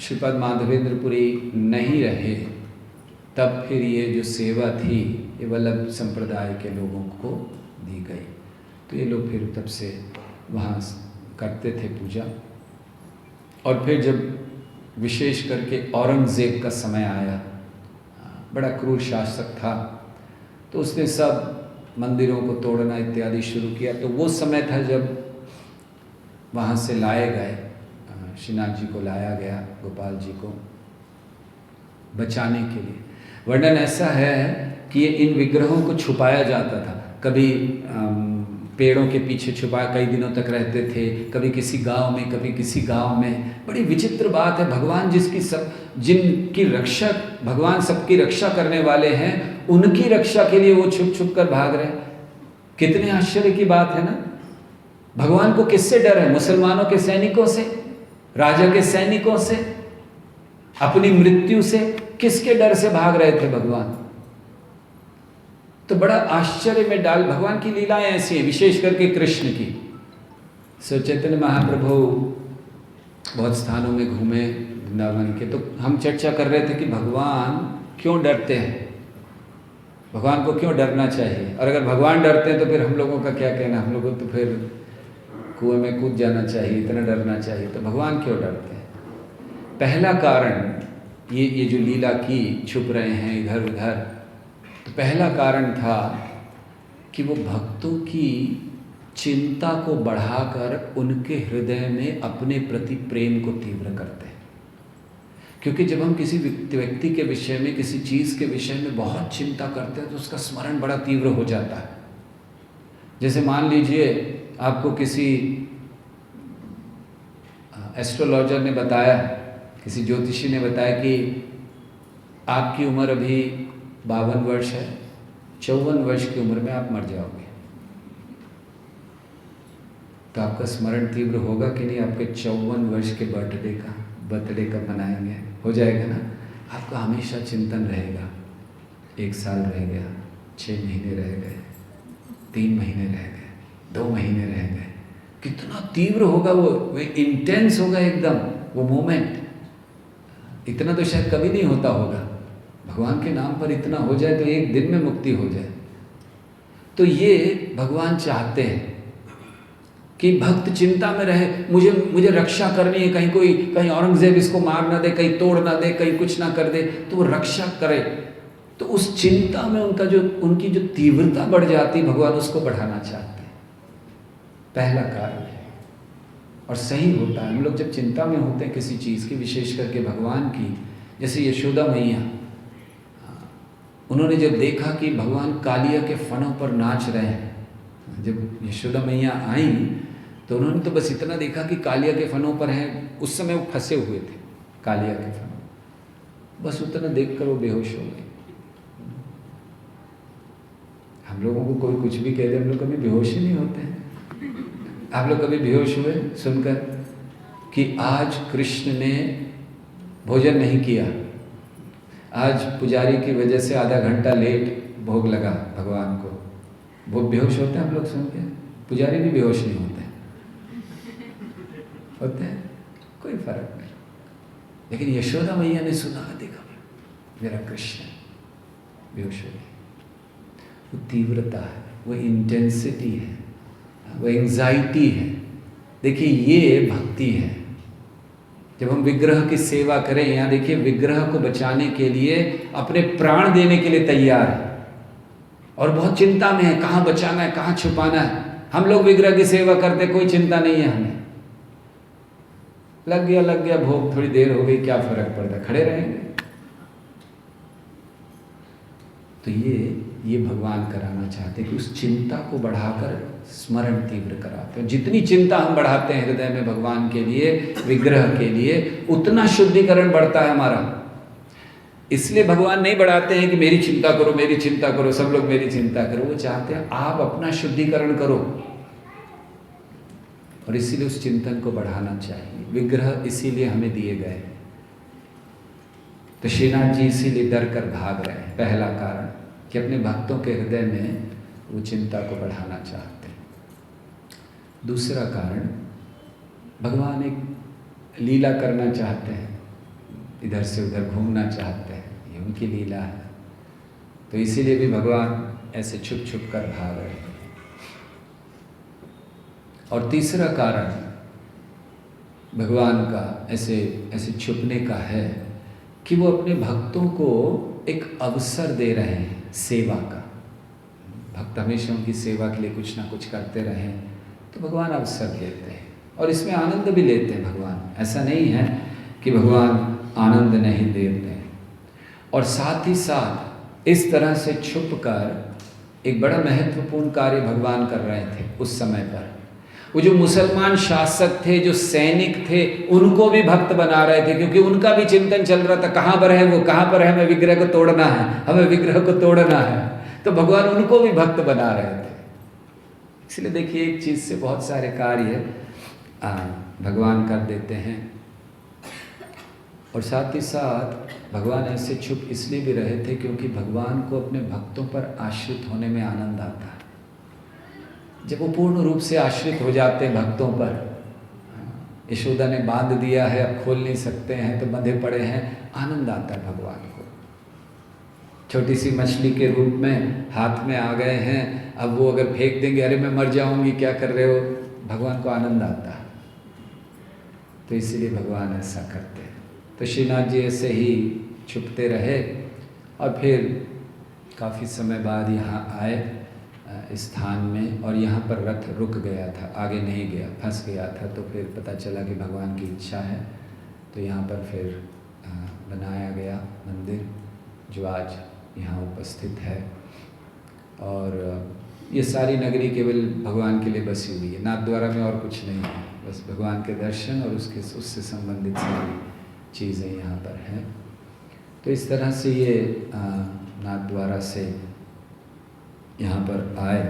श्रीपद माधवेंद्रपुरी नहीं रहे, तब फिर ये जो सेवा थी ये वल्लभ संप्रदाय के लोगों को दी गई। तो ये लोग फिर तब से वहाँ करते थे पूजा। और फिर जब विशेष करके औरंगज़ेब का समय आया, बड़ा क्रूर शासक था, तो उसने सब मंदिरों को तोड़ना इत्यादि शुरू किया। तो वो समय था जब वहाँ से लाए गए, श्रीनाथ जी को लाया गया, गोपाल जी को बचाने के लिए। वर्णन ऐसा है कि इन विग्रहों को छुपाया जाता था, कभी पेड़ों के पीछे छुपा कई दिनों तक रहते थे, कभी किसी गांव में, कभी किसी गांव में। बड़ी विचित्र बात है, भगवान जिनकी रक्षा, भगवान सबकी रक्षा करने वाले हैं, उनकी रक्षा के लिए वो छुप छुप कर भाग रहे हैं। कितने आश्चर्य की बात है ना। भगवान को किससे डर है? मुसलमानों के सैनिकों से, राजा के सैनिकों से, अपनी मृत्यु से। किसके डर से भाग रहे थे भगवान? तो बड़ा आश्चर्य में डाल, भगवान की लीलाएं ऐसी हैं, विशेष करके कृष्ण की। सो चैतन्य महाप्रभु बहुत स्थानों में घूमे वृंदावन के, तो हम चर्चा कर रहे थे कि भगवान क्यों डरते हैं, भगवान को क्यों डरना चाहिए, और अगर भगवान डरते हैं तो फिर हम लोगों का क्या कहना, हम लोगों को तो फिर कुएं में कूद जाना चाहिए, इतना डरना चाहिए। तो भगवान क्यों डरते हैं? पहला कारण ये जो लीला की छुप रहे हैं इधर उधर, तो पहला कारण था कि वो भक्तों की चिंता को बढ़ाकर उनके हृदय में अपने प्रति प्रेम को तीव्र करते हैं। क्योंकि जब हम किसी व्यक्ति के विषय में, किसी चीज़ के विषय में बहुत चिंता करते हैं तो उसका स्मरण बड़ा तीव्र हो जाता है। जैसे मान लीजिए आपको किसी एस्ट्रोलॉजर ने बताया, किसी ज्योतिषी ने बताया कि आपकी उम्र अभी 52 वर्ष है, 54 वर्ष की उम्र में आप मर जाओगे। तो आपका स्मरण तीव्र होगा कि नहीं? आपके 54 वर्ष के बर्थडे का मनाएंगे, हो जाएगा ना? आपका हमेशा चिंतन रहेगा, 1 साल रह गया, 6 महीने रह गए, 3 महीने रह गए, 2 महीने रह गए। कितना तीव्र होगा वो इंटेंस होगा एकदम वो मोमेंट। इतना तो शायद कभी नहीं होता होगा। भगवान के नाम पर इतना हो जाए तो एक दिन में मुक्ति हो जाए। तो ये भगवान चाहते हैं कि भक्त चिंता में रहे, मुझे रक्षा करनी है, कहीं औरंगजेब इसको मार ना दे, कहीं तोड़ ना दे, कहीं कुछ ना कर दे, तो वो रक्षा करे। तो उस चिंता में उनकी जो तीव्रता बढ़ जाती, भगवान उसको बढ़ाना चाहते हैं। पहला कारण है, और सही होता है। हम लोग जब चिंता में होते हैं किसी चीज़ की, विशेष करके भगवान की, जैसे यशोदा मैया, उन्होंने जब देखा कि भगवान कालिया के फनों पर नाच रहे हैं, जब यशोदा मैया आई तो उन्होंने तो बस इतना देखा कि कालिया के फनों पर हैं। उस समय वो फंसे हुए थे कालिया के फनों, बस उतना देखकर वो बेहोश हो गए। हम लोगों को कोई कुछ भी कह दे, हम लोग कभी बेहोश ही नहीं होते हैं। आप लोग कभी बेहोश हुए सुनकर कि आज कृष्ण ने भोजन नहीं किया, आज पुजारी की वजह से आधा घंटा लेट भोग लगा भगवान को? वो बेहोश होते हैं हम लोग सुन के? पुजारी भी बेहोश नहीं होते हैं? कोई फर्क नहीं। लेकिन यशोदा मैया ने सुना, देखा मेरा कृष्ण बेहोश हो गया। वो तीव्रता है, वो इंटेंसिटी है, वो एंजाइटी है। देखिए ये भक्ति है। जब हम विग्रह की सेवा करें, यहाँ देखिए विग्रह को बचाने के लिए अपने प्राण देने के लिए तैयार है, और बहुत चिंता में है, कहाँ बचाना है, कहाँ छुपाना है। हम लोग विग्रह की सेवा करते, कोई चिंता नहीं है हमें, लग गया भोग, थोड़ी देर हो गई, क्या फर्क पड़ता, खड़े रहेंगे। तो ये भगवान कराना चाहते कि उस चिंता को बढ़ाकर स्मरण तीव्र कराते हैं। जितनी चिंता हम बढ़ाते हैं हृदय में भगवान के लिए, विग्रह के लिए, उतना शुद्धिकरण बढ़ता है हमारा। इसलिए भगवान नहीं बढ़ाते हैं कि मेरी चिंता करो, मेरी चिंता करो, सब लोग मेरी चिंता करो। वो चाहते हैं आप अपना शुद्धिकरण करो, और इसीलिए उस चिंतन को बढ़ाना चाहिए। विग्रह इसीलिए हमें दिए गए। तो श्रीनाथ जी इसीलिए डर कर भाग रहे हैं, पहला कारण कि अपने भक्तों के हृदय में वो चिंता को बढ़ाना चाहते हैं। दूसरा कारण, भगवान एक लीला करना चाहते हैं, इधर से उधर घूमना चाहते हैं, ये उनकी लीला है। तो इसीलिए भी भगवान ऐसे छुप छुप कर भाग रहे हैं। और तीसरा कारण भगवान का ऐसे छुपने का है कि वो अपने भक्तों को एक अवसर दे रहे हैं सेवा का। भक्त हमेशा उनकी सेवा के लिए कुछ ना कुछ करते रहें, तो भगवान अवसर देते हैं। और इसमें आनंद भी लेते हैं भगवान। ऐसा नहीं है कि भगवान आनंद नहीं देते हैं। और साथ ही साथ इस तरह से छुप कर एक बड़ा महत्वपूर्ण कार्य भगवान कर रहे थे उस समय पर। वो जो मुसलमान शासक थे, जो सैनिक थे, उनको भी भक्त बना रहे थे, क्योंकि उनका भी चिंतन चल रहा था कहाँ पर है वो, कहाँ पर है, हमें विग्रह को तोड़ना है, हमें विग्रह को तोड़ना है। तो भगवान उनको भी भक्त बना रहे थे। इसलिए देखिए, एक चीज़ से बहुत सारे कार्य भगवान कर देते हैं। और साथ ही साथ भगवान ऐसे चुप इसलिए भी रहे थे क्योंकि भगवान को अपने भक्तों पर आश्रित होने में आनंद आता है। जब वो पूर्ण रूप से आश्रित हो जाते हैं भक्तों पर, यशोदा ने बांध दिया है, अब खोल नहीं सकते हैं तो बंधे पड़े हैं, आनंद आता है भगवान को। छोटी सी मछली के रूप में हाथ में आ गए हैं, अब वो अगर फेंक देंगे, अरे मैं मर जाऊंगी, क्या कर रहे हो, भगवान को आनंद आता है। तो इसीलिए भगवान ऐसा करते हैं। तो श्रीनाथ जी ऐसे ही छुपते रहे और फिर काफ़ी समय बाद यहाँ आए इस स्थान में, और यहाँ पर रथ रुक गया था, आगे नहीं गया, फंस गया था। तो फिर पता चला कि भगवान की इच्छा है, तो यहाँ पर फिर बनाया गया मंदिर जो आज यहाँ उपस्थित है। और ये सारी नगरी केवल भगवान के लिए बसी हुई है। नाथद्वारा में और कुछ नहीं है, बस भगवान के दर्शन और उससे संबंधित सारी चीज़ें यहाँ पर हैं। तो इस तरह से ये नाथद्वारा से यहाँ पर आए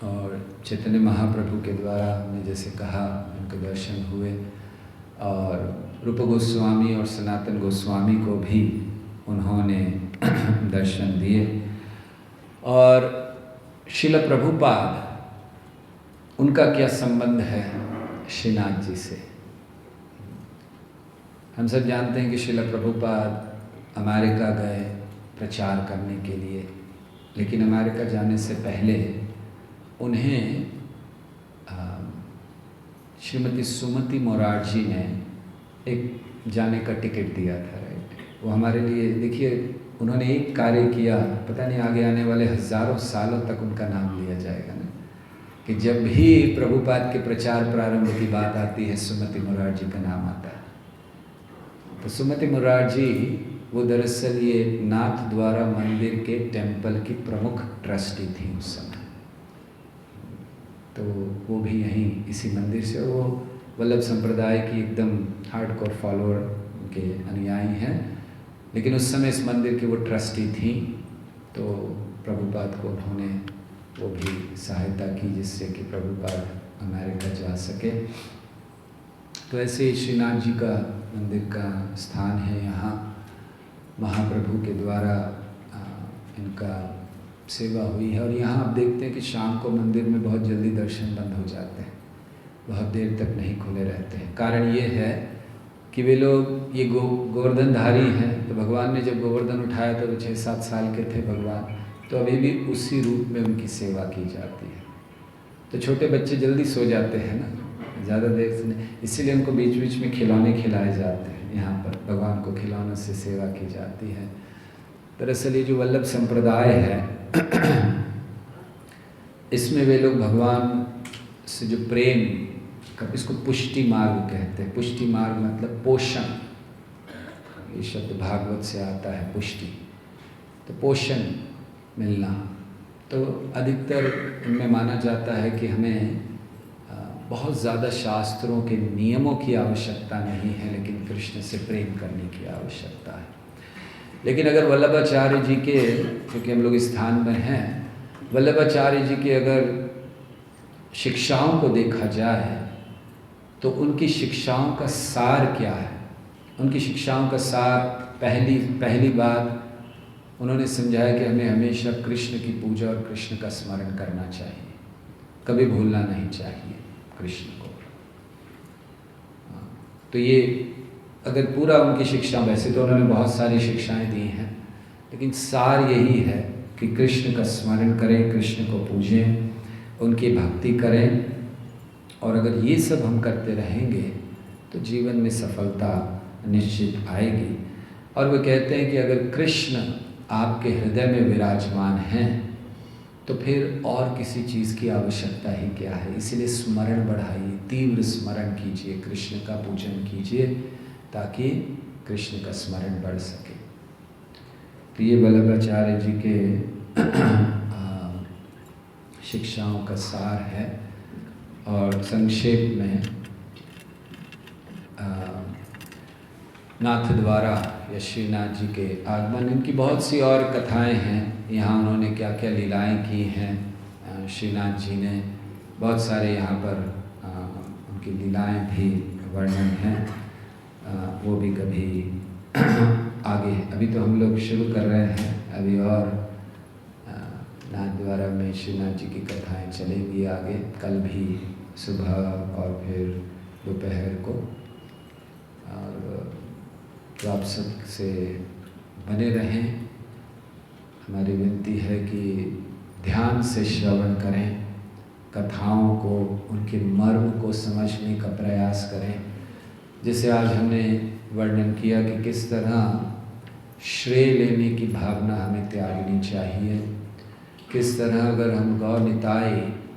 और चैतन्य महाप्रभु के द्वारा हमने जैसे कहा उनके दर्शन हुए, और रूप गोस्वामी और सनातन गोस्वामी को भी उन्होंने दर्शन दिए। और श्रील प्रभुपाद, उनका क्या संबंध है श्रीनाथ जी से। हम सब जानते हैं कि श्रील प्रभुपाद अमेरिका गए प्रचार करने के लिए, लेकिन अमेरिका जाने से पहले उन्हें श्रीमती सुमति मोरारजी ने एक जाने का टिकट दिया था, राइट। वो हमारे लिए, देखिए, उन्होंने एक कार्य किया, पता नहीं आगे आने वाले हज़ारों सालों तक उनका नाम लिया जाएगा ना, कि जब भी प्रभुपाद के प्रचार प्रारंभ की बात आती है सुमति मोरारजी का नाम आता है। तो सुमति मोरारजी वो दरअसल ये नाथ द्वारा मंदिर के टेम्पल की प्रमुख ट्रस्टी थी उस समय। तो वो भी यहीं इसी मंदिर से, वो वल्लभ संप्रदाय की एकदम हार्डकोर फॉलोअर के अनुयायी हैं, लेकिन उस समय इस मंदिर की वो ट्रस्टी थी। तो प्रभुपाद को उन्होंने वो भी सहायता की जिससे कि प्रभुपाद अमेरिका जा सके। तो ऐसे ही श्रीनाथ जी का मंदिर का स्थान है यहाँ। महाप्रभु के द्वारा इनका सेवा हुई है। और यहाँ आप देखते हैं कि शाम को मंदिर में बहुत जल्दी दर्शन बंद हो जाते हैं, बहुत देर तक नहीं खुले रहते हैं। कारण ये है कि वे लोग ये गोवर्धनधारी हैं। तो भगवान ने जब गोवर्धन उठाया तो 6-7 साल के थे भगवान, तो अभी भी उसी रूप में उनकी सेवा की जाती है। तो छोटे बच्चे जल्दी सो जाते हैं ना, ज़्यादा देर से नहीं, इसीलिए उनको बीच बीच में खिलौने खिलाए जाते हैं। यहाँ पर भगवान को खिलौनों से सेवा की जाती है। दरअसल ये जो वल्लभ संप्रदाय है इसमें वे लोग भगवान से जो प्रेम, इसको पुष्टि मार्ग कहते हैं। पुष्टि मार्ग मतलब पोषण, ये शब्द भागवत से आता है, पुष्टि, तो पोषण मिलना। तो अधिकतर इनमें माना जाता है कि हमें बहुत ज़्यादा शास्त्रों के नियमों की आवश्यकता नहीं है, लेकिन कृष्ण से प्रेम करने की आवश्यकता है। लेकिन अगर वल्लभाचार्य जी के, क्योंकि हम लोग इस स्थान में हैं, वल्लभाचार्य जी के अगर शिक्षाओं को देखा जाए तो उनकी शिक्षाओं का सार क्या है। उनकी शिक्षाओं का सार, पहली बात उन्होंने समझाया कि हमें हमेशा कृष्ण की पूजा और कृष्ण का स्मरण करना चाहिए, कभी भूलना नहीं चाहिए कृष्ण को। तो ये अगर पूरा उनकी शिक्षा, वैसे तो उन्होंने बहुत सारी शिक्षाएं दी हैं, लेकिन सार यही है कि कृष्ण का स्मरण करें, कृष्ण को पूजें, उनकी भक्ति करें। और अगर ये सब हम करते रहेंगे तो जीवन में सफलता निश्चित आएगी। और वे कहते हैं कि अगर कृष्ण आपके हृदय में विराजमान हैं तो फिर और किसी चीज़ की आवश्यकता ही क्या है। इसलिए स्मरण बढ़ाइए, तीव्र स्मरण कीजिए, कृष्ण का पूजन कीजिए ताकि कृष्ण का स्मरण बढ़ सके। तो ये वल्लभाचार्य जी के शिक्षाओं का सार है। और संक्षेप में नाथ द्वारा या श्रीनाथ जी के आगमन, इनकी बहुत सी और कथाएं हैं। यहाँ उन्होंने क्या क्या लीलाएं की हैं, श्रीनाथ जी ने बहुत सारे यहाँ पर उनकी लीलाएं भी वर्णन हैं। वो भी कभी आगे है। अभी तो हम लोग शुरू कर रहे हैं, अभी और नाथ द्वारा में श्रीनाथ जी की कथाएं चलेंगी आगे, कल भी सुबह और फिर दोपहर को। और तो आप सब से बने रहें। हमारी विनती है कि ध्यान से श्रवण करें, कथाओं को, उनके मर्म को समझने का प्रयास करें। जैसे आज हमने वर्णन किया कि किस तरह श्रेय लेने की भावना हमें त्यागनी चाहिए, किस तरह अगर हम गौ निताई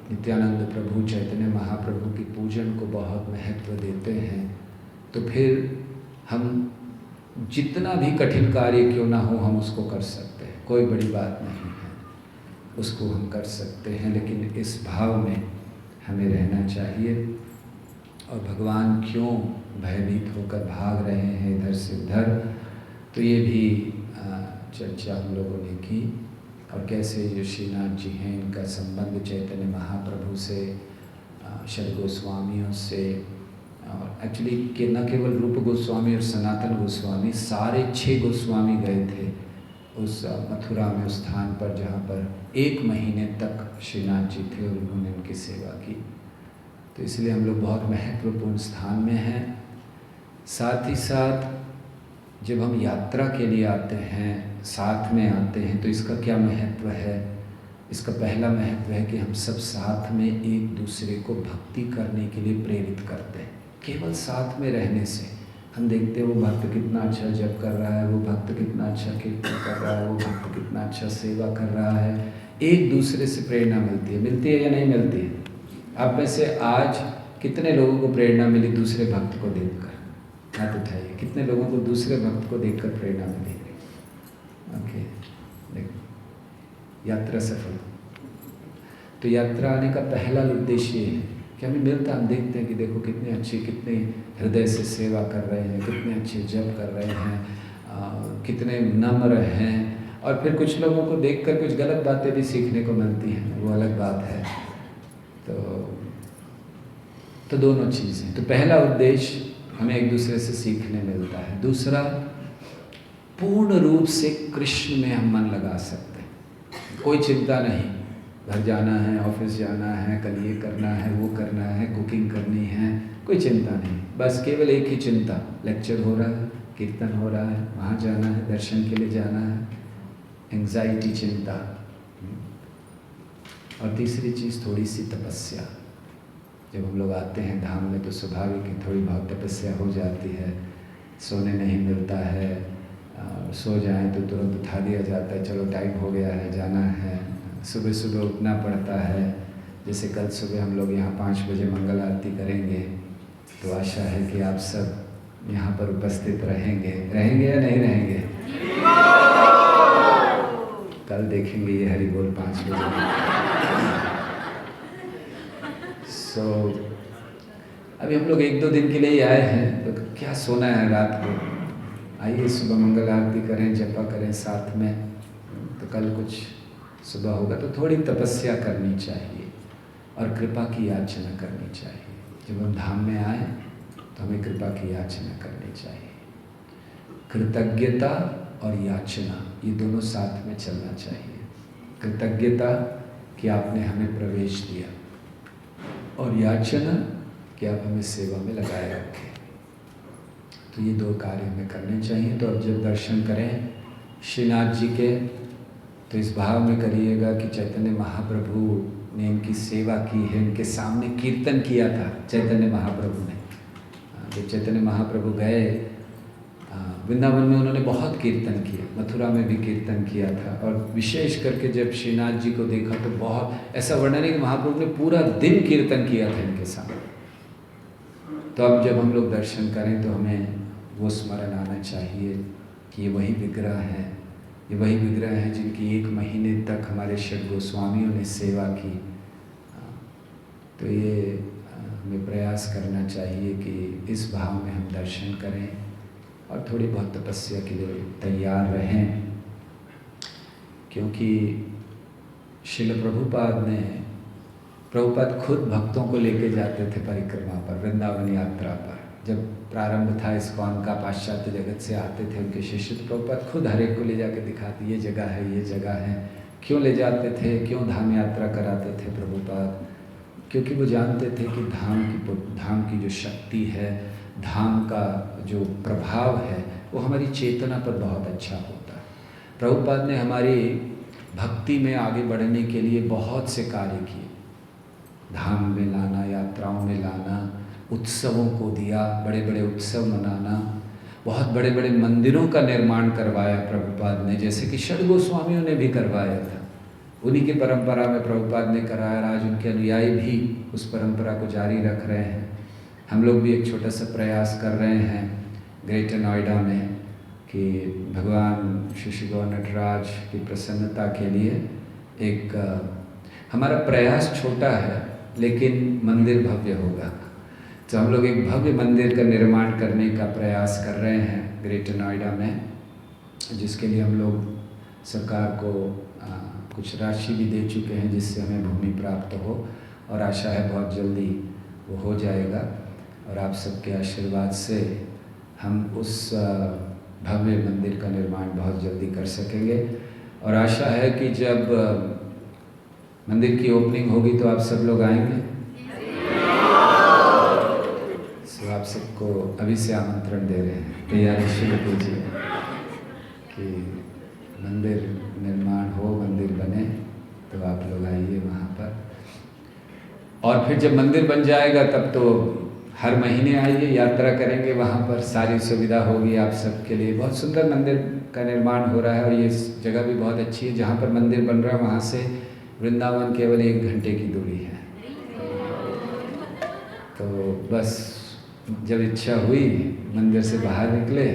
नित्यानंद प्रभु चैतन्य महाप्रभु की पूजन को बहुत महत्व देते हैं, तो फिर हम जितना भी कठिन कार्य क्यों ना हो हम उसको कर सकते हैं। कोई बड़ी बात नहीं है, उसको हम कर सकते हैं, लेकिन इस भाव में हमें रहना चाहिए। और भगवान क्यों भयभीत होकर भाग रहे हैं इधर से उधर, तो ये भी चर्चा हम लोगों ने की। और कैसे जो श्रीनाथ जी हैं, इनका संबंध चैतन्य महाप्रभु से, षड गोस्वामियों से, और एक्चुअली कि न केवल रूप गोस्वामी और सनातन गोस्वामी, सारे 6 गोस्वामी गए थे उस मथुरा में, उस स्थान पर जहाँ पर 1 महीने तक श्रीनाथ जी थे और उन्होंने उनकी सेवा की। तो इसलिए हम लोग बहुत महत्वपूर्ण स्थान में हैं। साथ ही साथ जब हम यात्रा के लिए आते हैं, साथ में आते हैं, तो इसका क्या महत्व है। इसका पहला महत्व है कि हम सब साथ में एक दूसरे को भक्ति करने के लिए प्रेरित करते हैं। केवल साथ में रहने से हम देखते हैं वो भक्त कितना अच्छा जप कर रहा है, वो भक्त कितना अच्छा कीर्तन कर रहा है, वो भक्त कितना अच्छा सेवा कर रहा है। एक दूसरे से प्रेरणा मिलती है या नहीं मिलती है। आप में से आज कितने लोगों को प्रेरणा मिली दूसरे भक्त को देखकर? हाथ उठाइए। कितने लोगों को दूसरे भक्त को देखकर प्रेरणा मिली? ओके, देखो यात्रा सफल। तो यात्रा आने का पहला उद्देश्य ये है कि हमें मिलता, हम देखते हैं कि देखो कितने अच्छे, कितने हृदय से सेवा कर रहे हैं, कितने अच्छे जप कर रहे हैं, कितने नम्र हैं। और फिर कुछ लोगों को देखकर कुछ गलत बातें भी सीखने को मिलती हैं, वो अलग बात है। तो दोनों चीज़ें। तो पहला उद्देश्य हमें एक दूसरे से सीखने मिलता है। दूसरा, पूर्ण रूप से कृष्ण में हम मन लगा सकते हैं। कोई चिंता नहीं, घर जाना है, ऑफिस जाना है, कल ये करना है, वो करना है, कुकिंग करनी है, कोई चिंता नहीं। बस केवल एक ही चिंता, लेक्चर हो रहा है, कीर्तन हो रहा है, वहाँ जाना है, दर्शन के लिए जाना है, एंग्जाइटी, चिंता। और तीसरी चीज़ थोड़ी सी तपस्या। जब हम लोग आते हैं धाम में तो स्वाभाविक है थोड़ी बहुत तपस्या हो जाती है। सोने नहीं मिलता है, सो जाएं तो तुरंत उठा दिया जाता है, चलो टाइम हो गया है, जाना है। सुबह सुबह उठना पड़ता है। जैसे कल सुबह हम लोग यहाँ 5 बजे मंगल आरती करेंगे, तो आशा है कि आप सब यहाँ पर उपस्थित रहेंगे या नहीं रहेंगे? कल देखेंगे ये हरि बोल 5 बजे। अभी हम लोग 1-2 दिन के लिए ही आए हैं, तो क्या सोना है रात को। आइए सुबह मंगल आरती करें, जपा करें साथ में। तो कल कुछ सुबह होगा तो थोड़ी तपस्या करनी चाहिए और कृपा की याचना करनी चाहिए। जब हम धाम में आए तो हमें कृपा की याचना करनी चाहिए। कृतज्ञता और याचना ये दोनों साथ में चलना चाहिए। कृतज्ञता कि आपने हमें प्रवेश दिया, और याचना कि आप हमें सेवा में लगाए रखें। तो ये 2 कार्य हमें करने चाहिए। तो अब जब दर्शन करें श्रीनाथ जी के, तो इस भाव में करिएगा कि चैतन्य महाप्रभु ने इनकी सेवा की है, इनके सामने कीर्तन किया था चैतन्य महाप्रभु ने। जब चैतन्य महाप्रभु गए वृंदावन में उन्होंने बहुत कीर्तन किया, मथुरा में भी कीर्तन किया था, और विशेष करके जब श्रीनाथ जी को देखा तो बहुत ऐसा वर्णन है कि महाप्रभु ने पूरा दिन कीर्तन किया था इनके सामने। तो अब जब हम लोग दर्शन करें तो हमें वो स्मरण आना चाहिए कि ये वही विग्रह हैं, ये वही विग्रह हैं जिनकी 1 महीने तक हमारे षड गोस्वामियों ने सेवा की। तो ये हमें प्रयास करना चाहिए कि इस भाव में हम दर्शन करें और थोड़ी बहुत तपस्या के लिए तैयार रहें, क्योंकि श्रील प्रभुपाद खुद भक्तों को लेके जाते थे परिक्रमा पर, वृंदावन यात्रा पर। जब प्रारंभ था इस्कॉन का, पाश्चात्य जगत से आते थे उनके शिष्य, तो प्रभुपाद खुद हर एक को ले जाके दिखाते, ये जगह है, ये जगह है। क्यों ले जाते थे, क्यों धाम यात्रा कराते थे प्रभुपाद? क्योंकि वो जानते थे कि धाम की जो शक्ति है, धाम का जो प्रभाव है, वो हमारी चेतना पर बहुत अच्छा होता है। प्रभुपाद ने हमारी भक्ति में आगे बढ़ने के लिए बहुत से कार्य किए, धाम में लाना, यात्राओं में लाना, उत्सवों को दिया, बड़े बड़े उत्सव मनाना, बहुत बड़े बड़े मंदिरों का निर्माण करवाया प्रभुपाद ने, जैसे कि षड गोस्वामियों ने भी करवाया था। उन्हीं की परंपरा में प्रभुपाद ने कराया, आज उनके अनुयायी भी उस परंपरा को जारी रख रहे हैं। हम लोग भी एक छोटा सा प्रयास कर रहे हैं ग्रेटर नोएडा में कि भगवान श्री श्री गौर नटराज की प्रसन्नता के लिए एक हमारा प्रयास छोटा है लेकिन मंदिर भव्य होगा। तो हम लोग एक भव्य मंदिर का निर्माण करने का प्रयास कर रहे हैं ग्रेटर नोएडा में, जिसके लिए हम लोग सरकार को कुछ राशि भी दे चुके हैं, जिससे हमें भूमि प्राप्त हो, और आशा है बहुत जल्दी वो हो जाएगा। और आप सबके आशीर्वाद से हम उस भव्य मंदिर का निर्माण बहुत जल्दी कर सकेंगे। और आशा है कि जब मंदिर की ओपनिंग होगी तो आप सब लोग आएंगे। तो आप सबको अभी से आमंत्रण दे रहे हैं, तैयारी शुरू कीजिए कि मंदिर निर्माण हो, मंदिर बने, तो आप लोग आइए वहाँ पर। और फिर जब मंदिर बन जाएगा तब तो हर महीने आइए, यात्रा करेंगे वहाँ पर, सारी सुविधा होगी आप सबके लिए। बहुत सुंदर मंदिर का निर्माण हो रहा है और ये जगह भी बहुत अच्छी है। जहाँ पर मंदिर बन रहा है वहाँ से वृंदावन केवल 1 घंटे की दूरी है। तो बस जब इच्छा हुई मंदिर से बाहर निकले,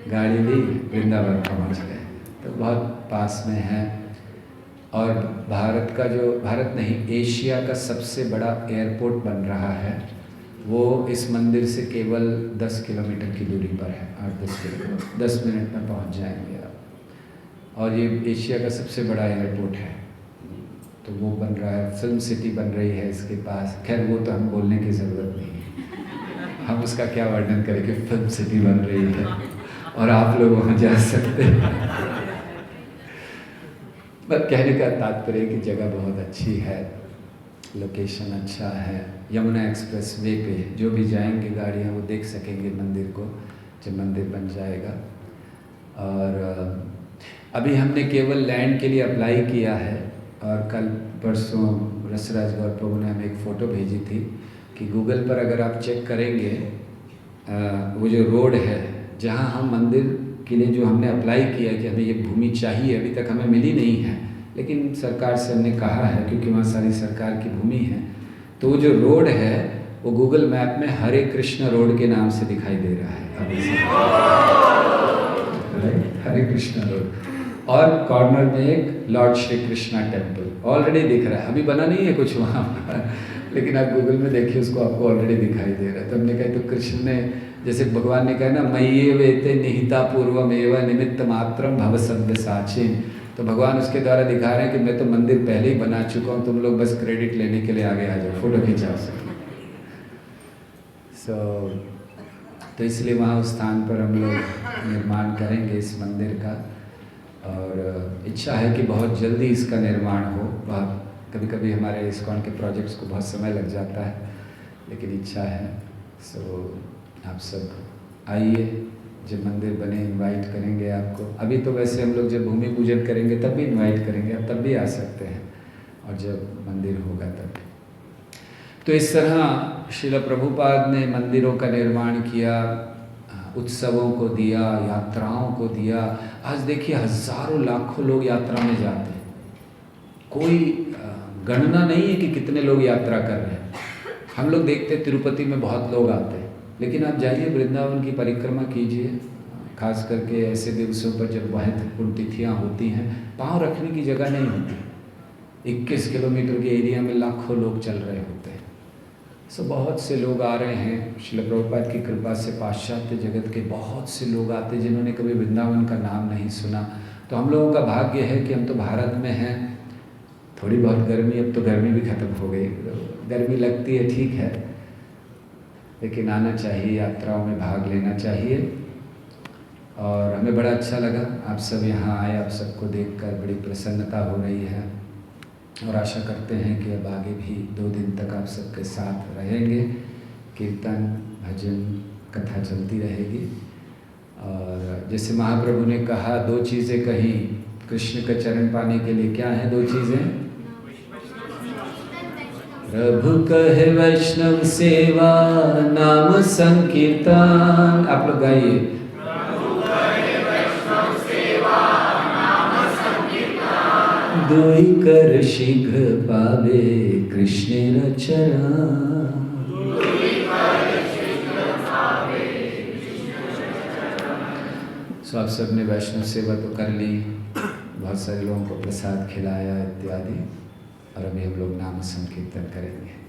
गाड़ी ली, वृंदावन पहुँच गए, तो बहुत पास में है। और भारत नहीं, एशिया का सबसे बड़ा एयरपोर्ट बन रहा है, वो इस मंदिर से केवल 10 किलोमीटर की दूरी पर है, 8-10 किलोमीटर, 10 मिनट में पहुंच जाएंगे आप। और ये एशिया का सबसे बड़ा एयरपोर्ट है, तो वो बन रहा है, फिल्म सिटी बन रही है इसके पास। खैर वो तो हम बोलने की ज़रूरत नहीं है, हम उसका क्या वर्णन करें कि फिल्म सिटी बन रही है और आप लोग वहाँ जा सकते हैं। पर कहने का तात्पर्य कि जगह बहुत अच्छी है, लोकेशन अच्छा है। यमुना एक्सप्रेस वे पे जो भी जाएंगे गाड़ियाँ वो देख सकेंगे मंदिर को जब मंदिर बन जाएगा। और अभी हमने केवल लैंड के लिए अप्लाई किया है, और कल परसों रसराज गौर प्रभु ने हमें एक फ़ोटो भेजी थी कि गूगल पर अगर आप चेक करेंगे वो जो रोड है जहाँ हम मंदिर के लिए जो हमने अप्लाई किया कि हमें ये भूमि चाहिए, अभी तक हमें मिली नहीं है, लेकिन सरकार से हमने कहा है क्योंकि वहाँ सारी सरकार की भूमि है। तो वो जो रोड है वो गूगल मैप में हरे कृष्ण रोड के नाम से दिखाई दे रहा है अभी से। हरे कृष्ण रोड, और कॉर्नर में एक Lord Shri Krishna temple already दिख रहा है। अभी बना नहीं है कुछ वहाँ पर, लेकिन आप गूगल में देखिए उसको, आपको ऑलरेडी दिखाई दे रहा है। तो हमने कहा तो कृष्ण ने, जैसे भगवान ने कहा ना, मय्ये वेते निहिता पूर्वमेव निमित्त मात्रम भव सद्य साचिन, तो भगवान उसके द्वारा दिखा रहे हैं कि मैं तो मंदिर पहले ही बना चुका हूँ, तुम लोग बस क्रेडिट लेने के लिए आगे आ जाओ, फोटो खिंचा सके। तो इसलिए वहाँ उस स्थान पर हम लोग निर्माण करेंगे इस मंदिर का, और इच्छा है कि बहुत जल्दी इसका निर्माण हो। बहुत कभी कभी हमारे इस्कॉन के प्रोजेक्ट्स को बहुत समय लग जाता है, लेकिन इच्छा है। आप सब आइए, जब मंदिर बने इनवाइट करेंगे आपको। अभी तो वैसे हम लोग जब भूमि पूजन करेंगे तब भी इनवाइट करेंगे, आप तब भी आ सकते हैं, और जब मंदिर होगा तब। तो इस तरह श्रील प्रभुपाद ने मंदिरों का निर्माण किया, उत्सवों को दिया, यात्राओं को दिया। आज देखिए हजारों लाखों लोग यात्रा में जाते हैं, कोई गणना नहीं है कि कितने लोग यात्रा कर रहे हैं। हम लोग देखते हैं तिरुपति में बहुत लोग आते हैं, लेकिन आप जाइए वृंदावन की परिक्रमा कीजिए, खास करके ऐसे दिवसों पर जब महत्वपूर्ण तिथियाँ होती हैं, पाँव रखने की जगह नहीं होती। 21 किलोमीटर के एरिया में लाखों लोग चल रहे होते हैं। सो बहुत से लोग आ रहे हैं। श्रील प्रभुपाद की कृपा से पाश्चात्य जगत के बहुत से लोग आते हैं जिन्होंने कभी वृंदावन का नाम नहीं सुना। तो हम लोगों का भाग्य है कि हम तो भारत में हैं। थोड़ी बहुत गर्मी, अब तो गर्मी भी खत्म हो गई, गर्मी लगती है ठीक है, लेकिन आना चाहिए, यात्राओं में भाग लेना चाहिए। और हमें बड़ा अच्छा लगा आप सब यहाँ आए, आप सबको देखकर बड़ी प्रसन्नता हो रही है और आशा करते हैं कि अब आगे भी 2 दिन तक आप सबके साथ रहेंगे। कीर्तन, भजन, कथा चलती रहेगी। और जैसे महाप्रभु ने कहा, 2 चीज़ें कही कृष्ण का चरण पाने के लिए, क्या हैं 2 चीज़ें? प्रभु कहे वैष्णव सेवा, नाम संकीर्तन। आप लोग गाइए। दुई कर शीघ्र पावे कृष्ण चरण। सो आप सबने वैष्णव सेवा तो कर ली, बहुत सारे लोगों को प्रसाद खिलाया इत्यादि, और अभी हम लोग नाम संकीर्तन करेंगे।